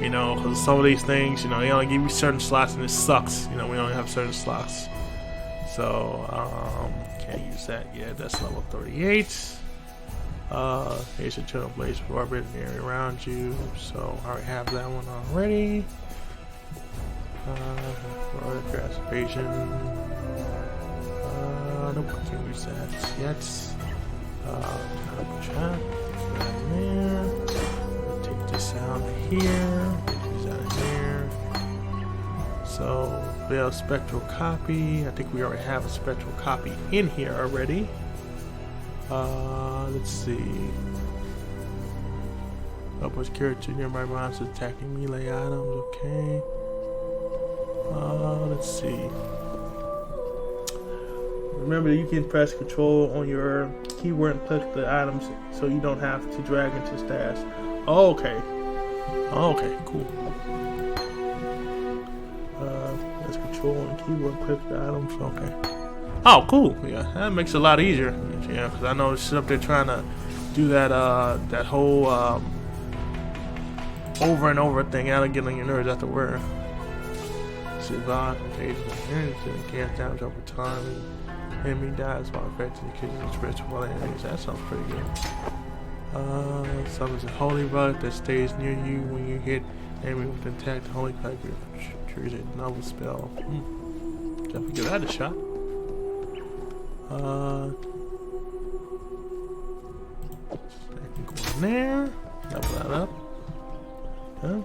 You know, because some of these things, you know, they only give you certain slots and it sucks. You know, we only have certain slots. So can't use that yet. That's level 38. Here's eternal blaze of orbit in the area around you. So I already have that one already. For grass evasion. Nope, I can't use that yet. Trap right there. Take this out of here. Take these out of here. So we have a spectral copy. I think we already have a spectral copy in here already. Let's see. Upwards character nearby monsters attacking melee items. Okay. Let's see. Remember, you can press control on your keyboard and click the items so you don't have to drag into stash. Oh, okay. Okay, cool. Press control on the keyboard and click the items. Okay. Oh, cool. Yeah, that makes it a lot easier. Yeah, because I know she's up there trying to do that that whole over and over thing out of getting your nerves after wear. Survive phases of enemies and cast damage over time. Enemy dies while affecting the kitchen express while enemies. That sounds pretty good. Summons a holy relic that stays near you when you hit enemy with an attack. The holy relic triggers a novel spell. Definitely give that a shot. I can go in there. Level that up. Huh?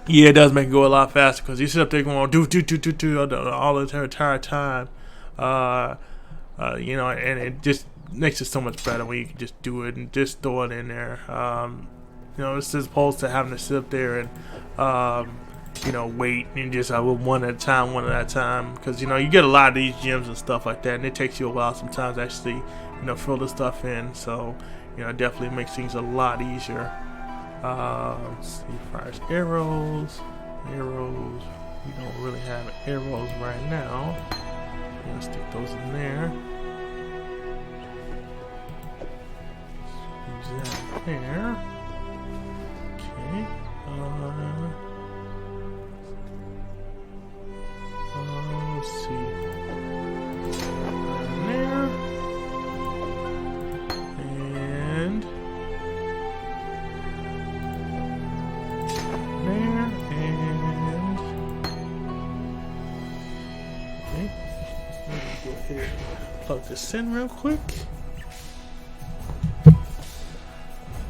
Yeah, it does make it go a lot faster because you sit up there going do all the entire time. You know, and it just makes it so much better when you can just do it and just throw it in there. You know, it's as opposed to having to sit up there and you know, wait and just one at a time. Because, you know, you get a lot of these gyms and stuff like that, and it takes you a while sometimes to actually, you know, fill the stuff in. So, you know, it definitely makes things a lot easier. Let's see, fires arrows. We don't really have arrows right now. Let's stick those in there. Use that there. Okay. Let's see. There. And there. And okay. Let me go here. Plug this in real quick.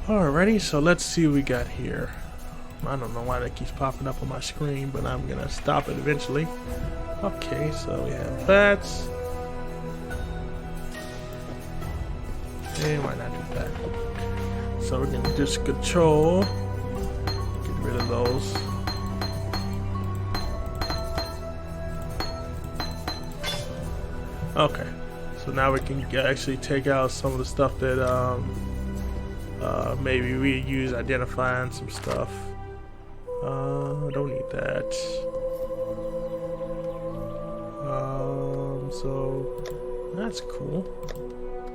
Alrighty, so let's see what we got here. I don't know why that keeps popping up on my screen, but I'm gonna stop it eventually. Okay, so we have that. Okay, why not do that? So we're gonna just control. Get rid of those. Okay, so now we can actually take out some of the stuff that maybe reuse identifying some stuff. Don't need that. So that's cool.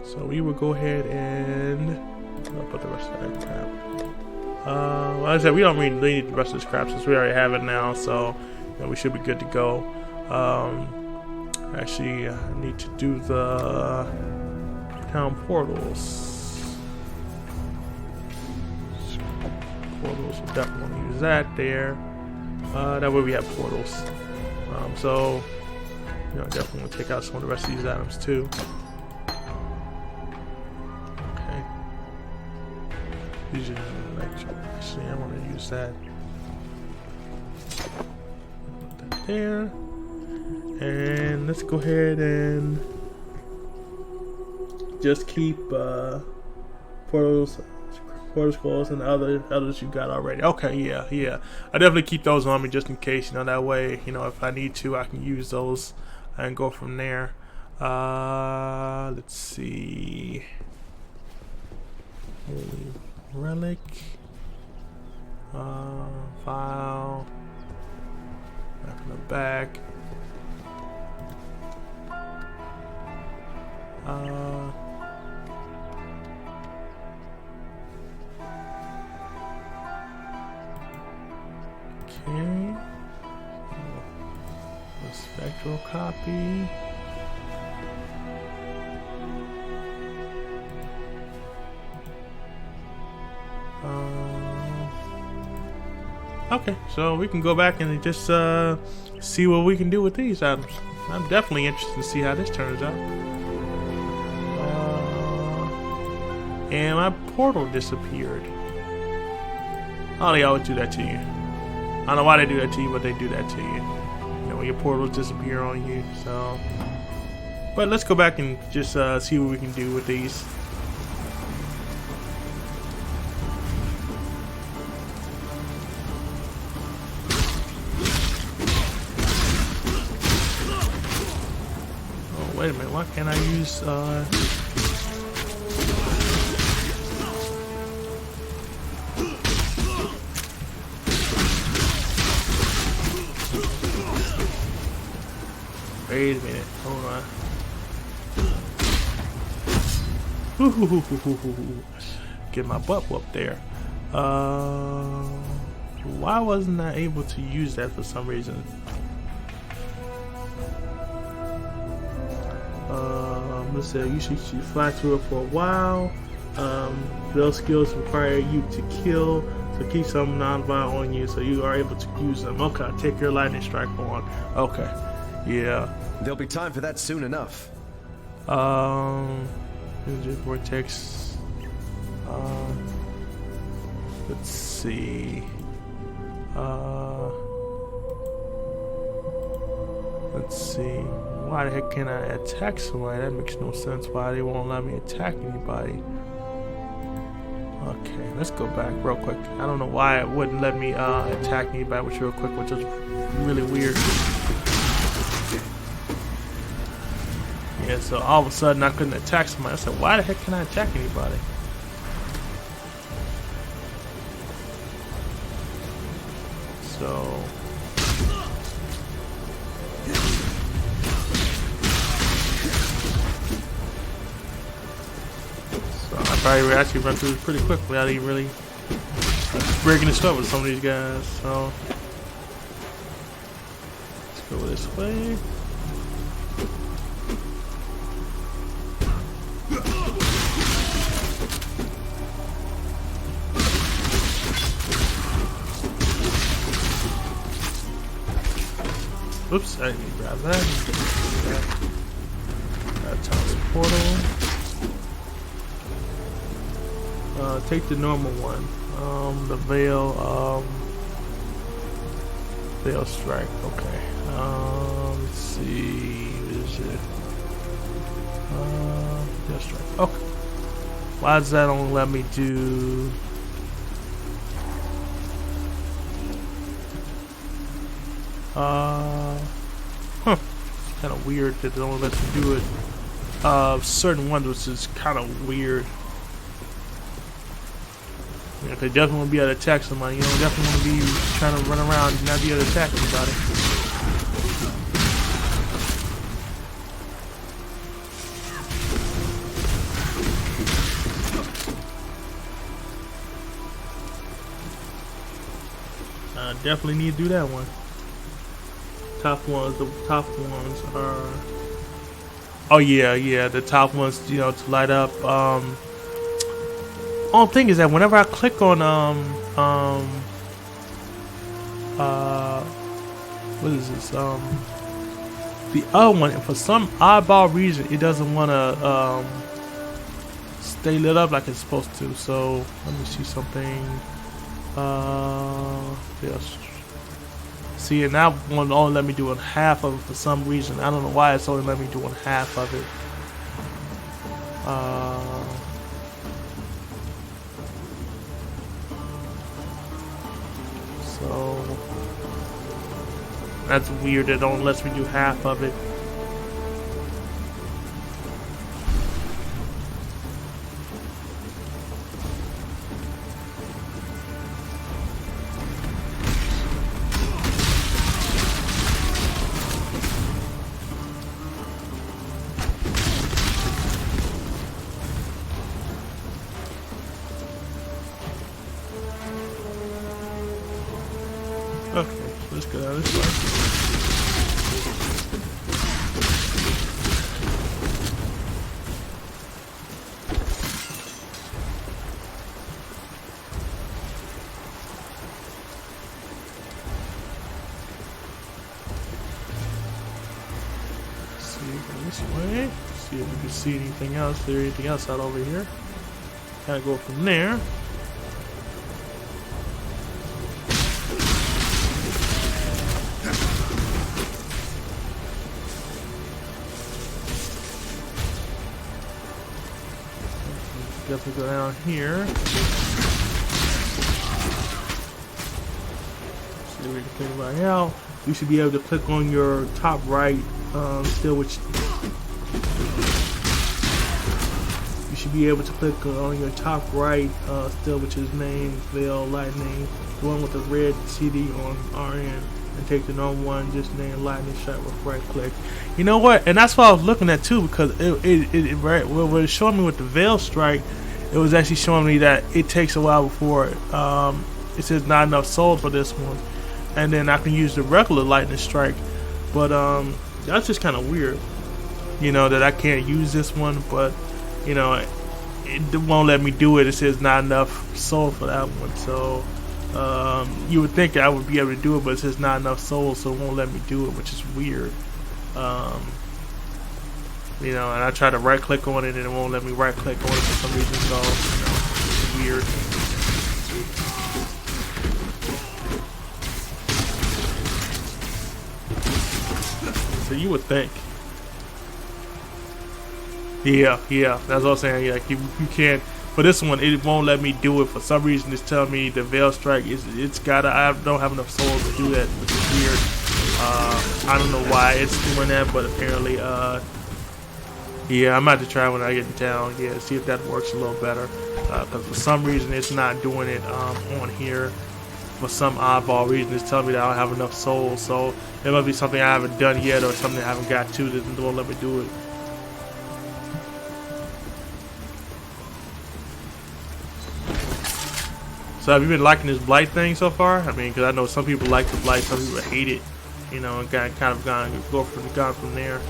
So we will go ahead and I'll put the rest of that crap. Well, like I said, we don't really need the rest of this crap since we already have it now, so you know, we should be good to go. Actually, I need to do the town portals. Portals, we'll definitely use that there. That way we have portals. So, you know, definitely want to take out some of the rest of these items too. Okay. Using electric. Actually, I want to use that. Put that there. And let's go ahead and just keep portals scrolls and the others you got already. Okay, yeah. I definitely keep those on me just in case, you know, that way, you know, if I need to, I can use those and go from there. Let's see. Holy relic. File. Back in the back. Okay. The spectral copy. Okay, so we can go back and just see what we can do with these items. I'm definitely interested to see how this turns out. And my portal disappeared. Oh, they always do that to you. I don't know why they do that to you, but they do that to you. You know, when your portals disappear on you. So, but let's go back and just see what we can do with these. Oh, wait a minute. Why can't I use? Wait a minute, hold on. Get my butt whooped there. Why wasn't I able to use that for some reason? Let's say you should fly through it for a while. Those skills require you to kill, so keep some non-violent on you so you are able to use them. Okay, take your lightning strike on. Okay, yeah. There'll be time for that soon enough. Vortex. Let's see. Let's see. Why the heck can't I attack somebody? That makes no sense. Why they won't let me attack anybody? Okay, let's go back real quick. I don't know why it wouldn't let me attack anybody, which real quick, which is really weird. Yeah, so all of a sudden I couldn't attack somebody. I said, why the heck can I attack anybody? So I probably actually run through this pretty quick without even really breaking the stuff with some of these guys. So let's go this way. Oops, I didn't even grab that. Town's portal. Take the normal one. The veil strike. Okay. Let's see. What is it? Veil strike. Okay. Why does that only let me do? Kind of weird that it only lets you do it certain ones, which is kind of weird. because definitely want to be able to attack somebody. You know, definitely want to be trying to run around and not be able to attack anybody. Definitely need to do that one. The top ones are. Oh yeah, the top ones, you know, to light up. Only thing is that whenever I click on what is this? The other one, for some oddball reason, it doesn't want to stay lit up like it's supposed to. So let me see something. Yes. See, and that one only let me do half of it for some reason. I don't know why it's only let me do half of it. So that's weird. It only lets me do half of it. Okay, so let's go down this way. Let's see, go this way. See if we can see anything else. Is there anything else out over here? Kind of go from there. Definitely go down here. See what we can think right now. You should be able to click on your top right, still, which you should be able to click on your top right, still, which is name, Veil, Lightning, the one with the red CD on RN, and take the normal one, just name Lightning Shot with right click. You know what? And that's what I was looking at too, because what it was showing me with the Veil Strike, it was actually showing me that it takes a while before it says not enough souls for this one, and then I can use the regular Lightning Strike. But that's just kind of weird, you know, that I can't use this one. But you know, it won't let me do it. It says not enough soul for that one. So you would think I would be able to do it, but it says not enough souls, so it won't let me do it, which is weird. You know, and I try to right click on it and it won't let me right click on it for some reason, so you know, it's weird. So you would think. Yeah, that's what I'm saying. Like you can't, for this one, it won't let me do it for some reason. It's telling me the Veil Strike it's gotta, I don't have enough souls to do that, which is weird. I don't know why it's doing that, but apparently, yeah, I'm about to try when I get in town. Yeah, see if that works a little better. Because for some reason it's not doing it on here. For some oddball reason, it's telling me that I don't have enough souls. So it must be something I haven't done yet, or something I haven't got to that won't let me do it. So have you been liking this Blight thing so far? I mean, because I know some people like the Blight, some people hate it. You know, and kind of gone from there.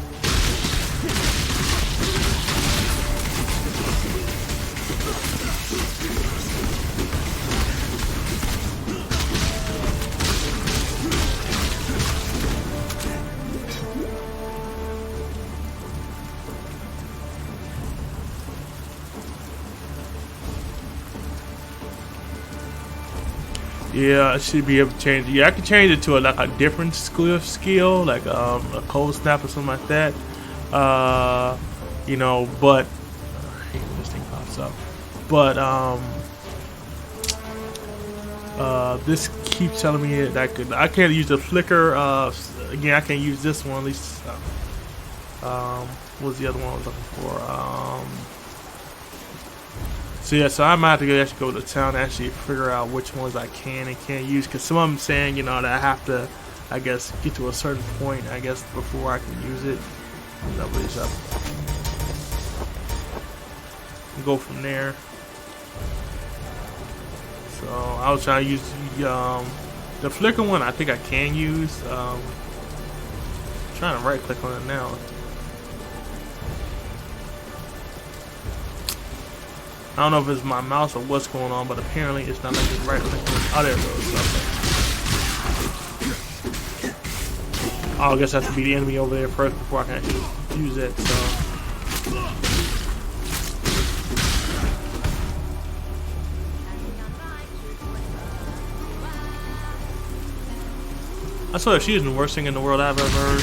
Yeah, I should be able to change it. Yeah, I can change it to like a different skill, like a cold snap or something like that. You know, but I hate when this thing pops up. But this keeps telling me that I can't use the flicker. Again, I can't use this one at least. What was the other one I was looking for? So yeah, so I might have to actually go to town and actually figure out which ones I can and can't use. Because some of them saying, you know, that I have to, I guess, get to a certain point, I guess, before I can use it. Nobody's up. Go from there. So I was trying to use the flicker one. I think I can use. Trying to right click on it now. I don't know if it's my mouse or what's going on, but apparently it's not letting me right click on it. Oh, there it goes. Okay. Oh, I guess I have to be the enemy over there first before I can actually use it. So. I swear she is the worst thing in the world I've ever heard.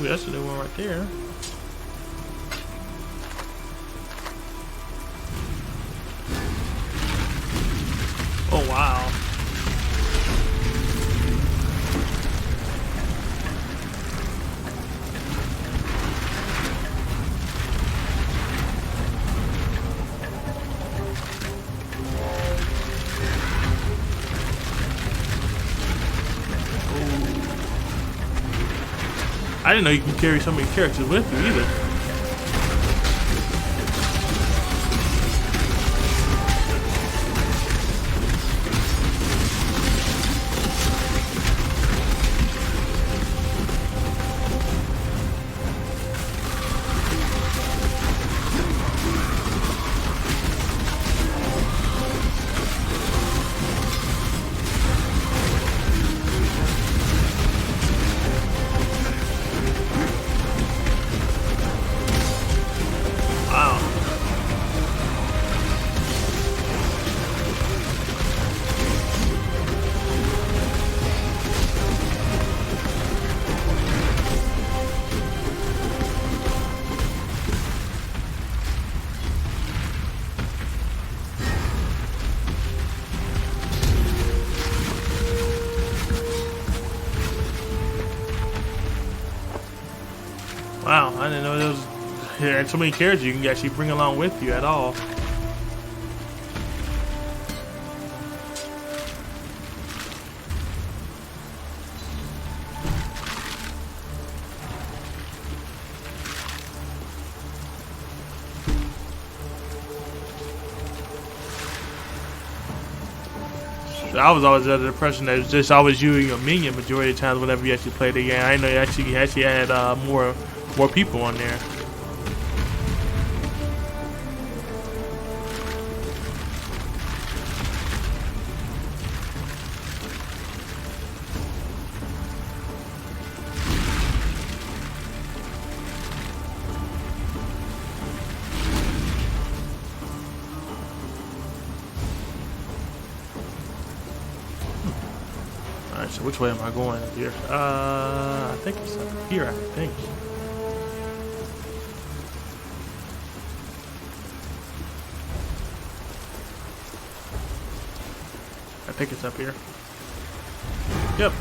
That's the one right there. Oh wow. I didn't know you can carry so many characters with you either. Wow, I didn't know there was so many characters you can actually bring along with you at all. I was always under the impression that it was just always you and your minion majority of the times whenever you actually played the game. I didn't know you actually had more people on there. Alright, so which way am I going here? I think it's up here, I think. I think it's up here. Yep.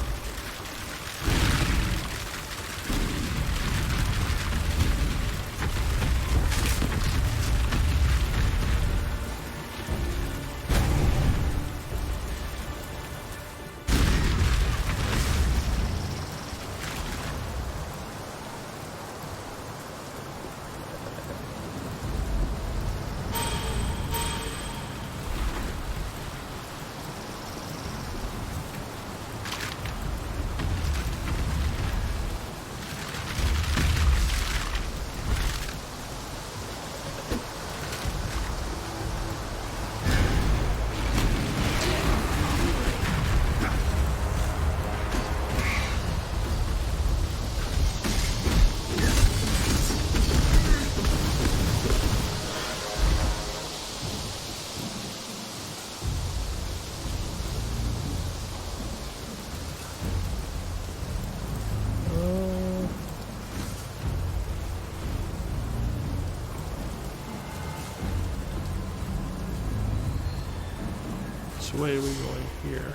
which way are we going here?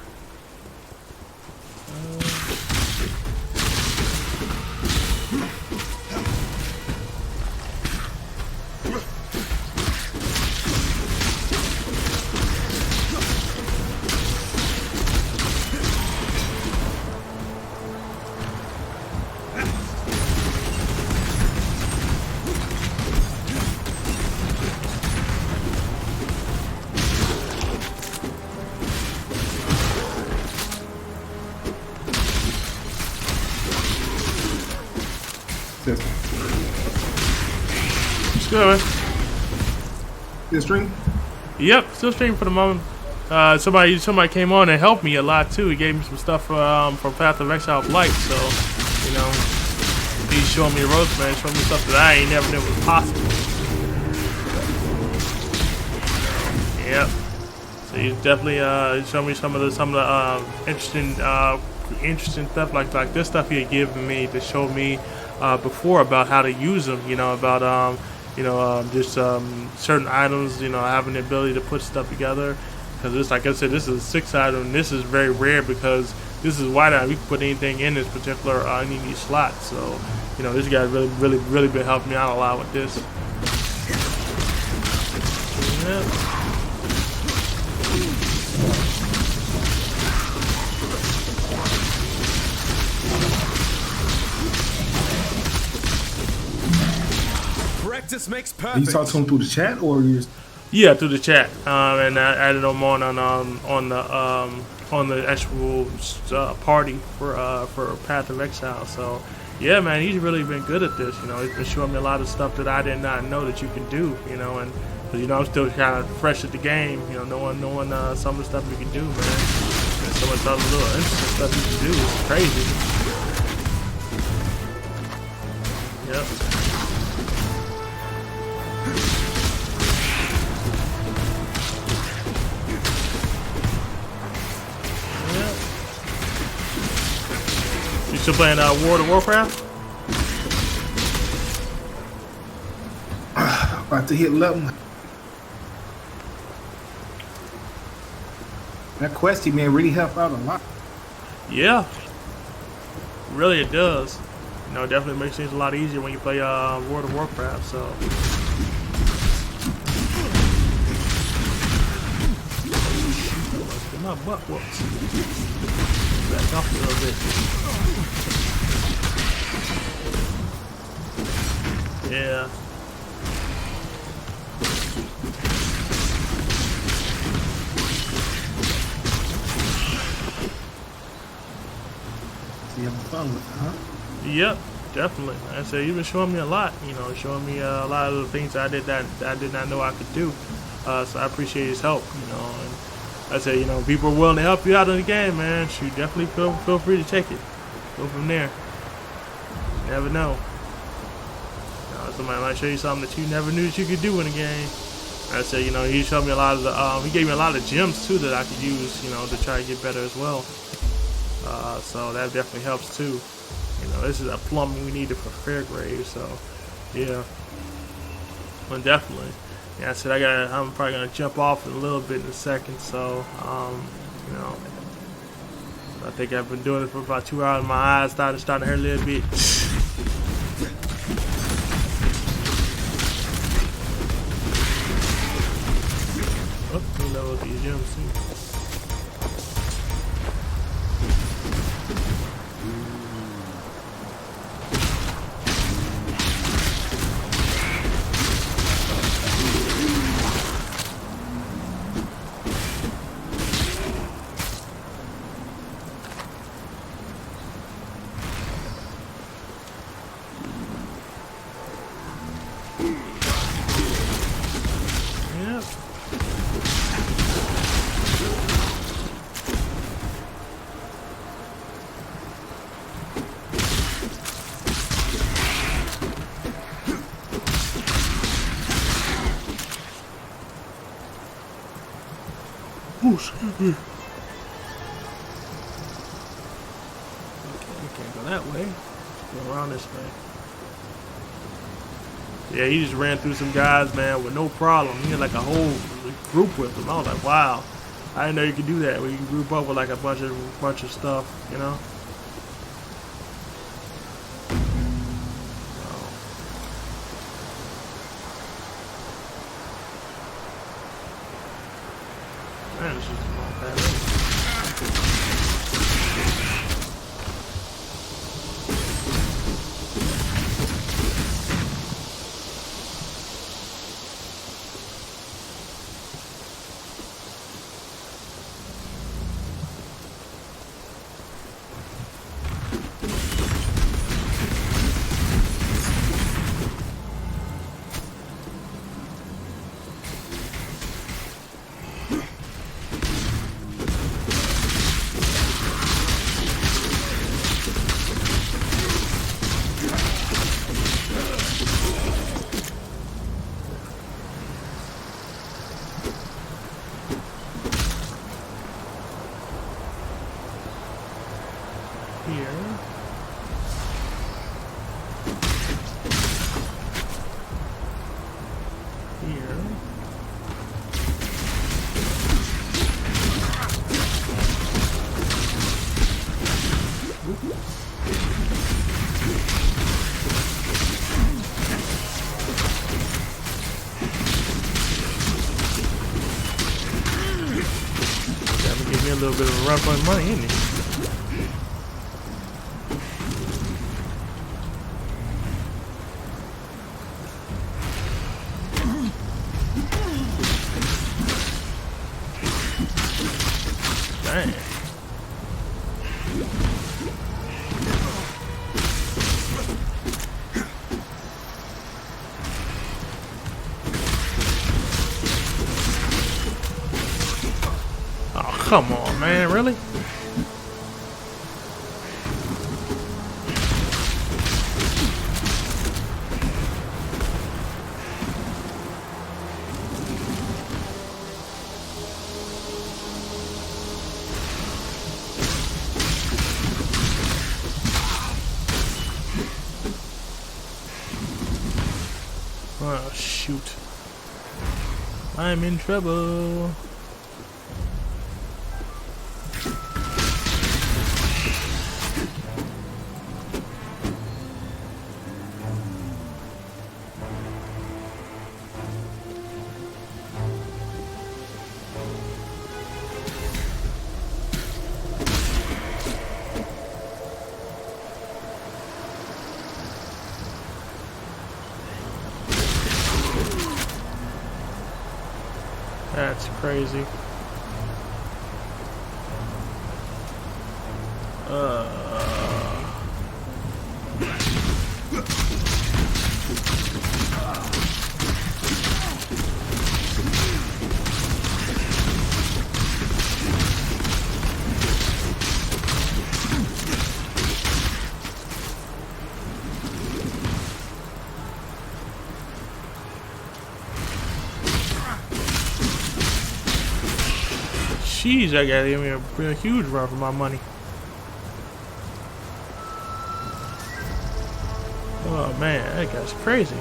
Good, man. Still stream? Yep, still streaming for the moment. Somebody came on and helped me a lot too. He gave me some stuff from Path of Exile Blight, so you know he's showing me the ropes, man. Showing me stuff that I ain't never knew was possible. Yep. So he's definitely showing me some of the interesting stuff like this stuff he had given me to show me before about how to use them. You know about just certain items, having the ability to put stuff together. Because this, like I said, this is a 6 item. This is very rare because this is white item. You can put anything in this particular any of these slots. So, this guy really been helping me out a lot with this. Yep. Practice makes You perfect. talk to him through the chat, or you just Yeah, through the chat, and I added them on the actual party for Path of Exile. So, yeah, man, he's really been good at this. He's been showing me a lot of stuff that I did not know that you can do. And I'm still kind of fresh at the game. Knowing some of the stuff you can do, man. And some of the little interesting stuff you can do is crazy. Yep. You still playing World of Warcraft? about to hit 11. That quest, man, really helped out a lot. Yeah. Really, it does. It definitely makes things a lot easier when you play World of Warcraft, so. Get my butt whooped. Back off a little bit. Yeah. You having fun with it, huh? Yep, definitely. Like I said, you've been showing me a lot. Showing me a lot of the things I did not know I could do. So I appreciate his help. And I said, people are willing to help you out in the game, man. Shoot, definitely feel free to take it. Go from there. You never know. Somebody might show you something that you never knew that you could do in a game. I said, he showed me a lot of the. He gave me a lot of gems too that I could use, to try to get better as well. So that definitely helps too. This is a plumbing we needed for Fairgrave, so yeah. Well, definitely. Yeah, I said I'm probably gonna jump off in a little bit in a second, so I think I've been doing it for about 2 hours. My eyes starting to hurt a little bit. Oh, we level these gems too. Oh, excuse me. Okay, we can't go that way. Let's go around this way. Yeah, he just ran through some guys, man, with no problem. He had like a whole group with him. I was like, wow. I didn't know you could do that, where you can group up with like a bunch of stuff, you know. Man, this is not bad. Here. Here. That'll give me a little bit of a run for money, isn't it? Dang. Oh, come on, man, really? Oh, shoot. I'm in trouble. That's crazy. Jeez, I gotta give me a huge run for my money. Oh man, that guy's crazy.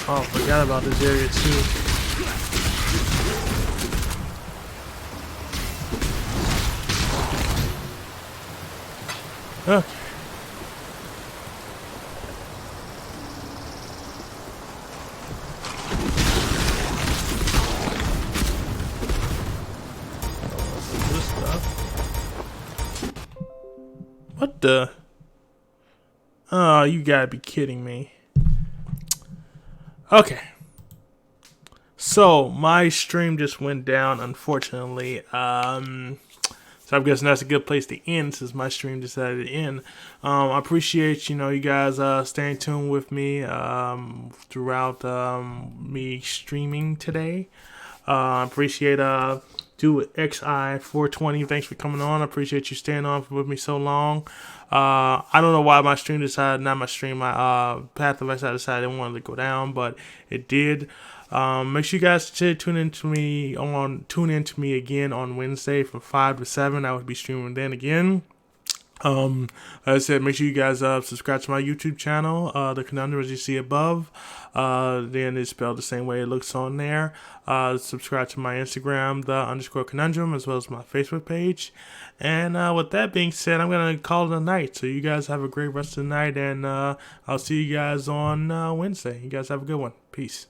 Oh, I forgot about this area too. Okay. This stuff. What the? Oh, you gotta be kidding me. Okay. So my stream just went down, unfortunately. So I'm guessing that's a good place to end since my stream decided to end. I appreciate you guys staying tuned with me throughout me streaming today. I appreciate do XI 420. Thanks for coming on. I appreciate you staying on with me so long. I don't know why my stream decided, not my stream, my Path of Exile decided it wanted to go down, but it did. Make sure you guys tune in to me again on Wednesday from 5 to 7. I will be streaming then again. Like I said, make sure you guys subscribe to my YouTube channel, The Conundrum, as you see above. Then it's spelled the same way it looks on there. Subscribe to my Instagram, _Conundrum, as well as my Facebook page. And with that being said, I'm going to call it a night. So you guys have a great rest of the night, and I'll see you guys on Wednesday. You guys have a good one. Peace.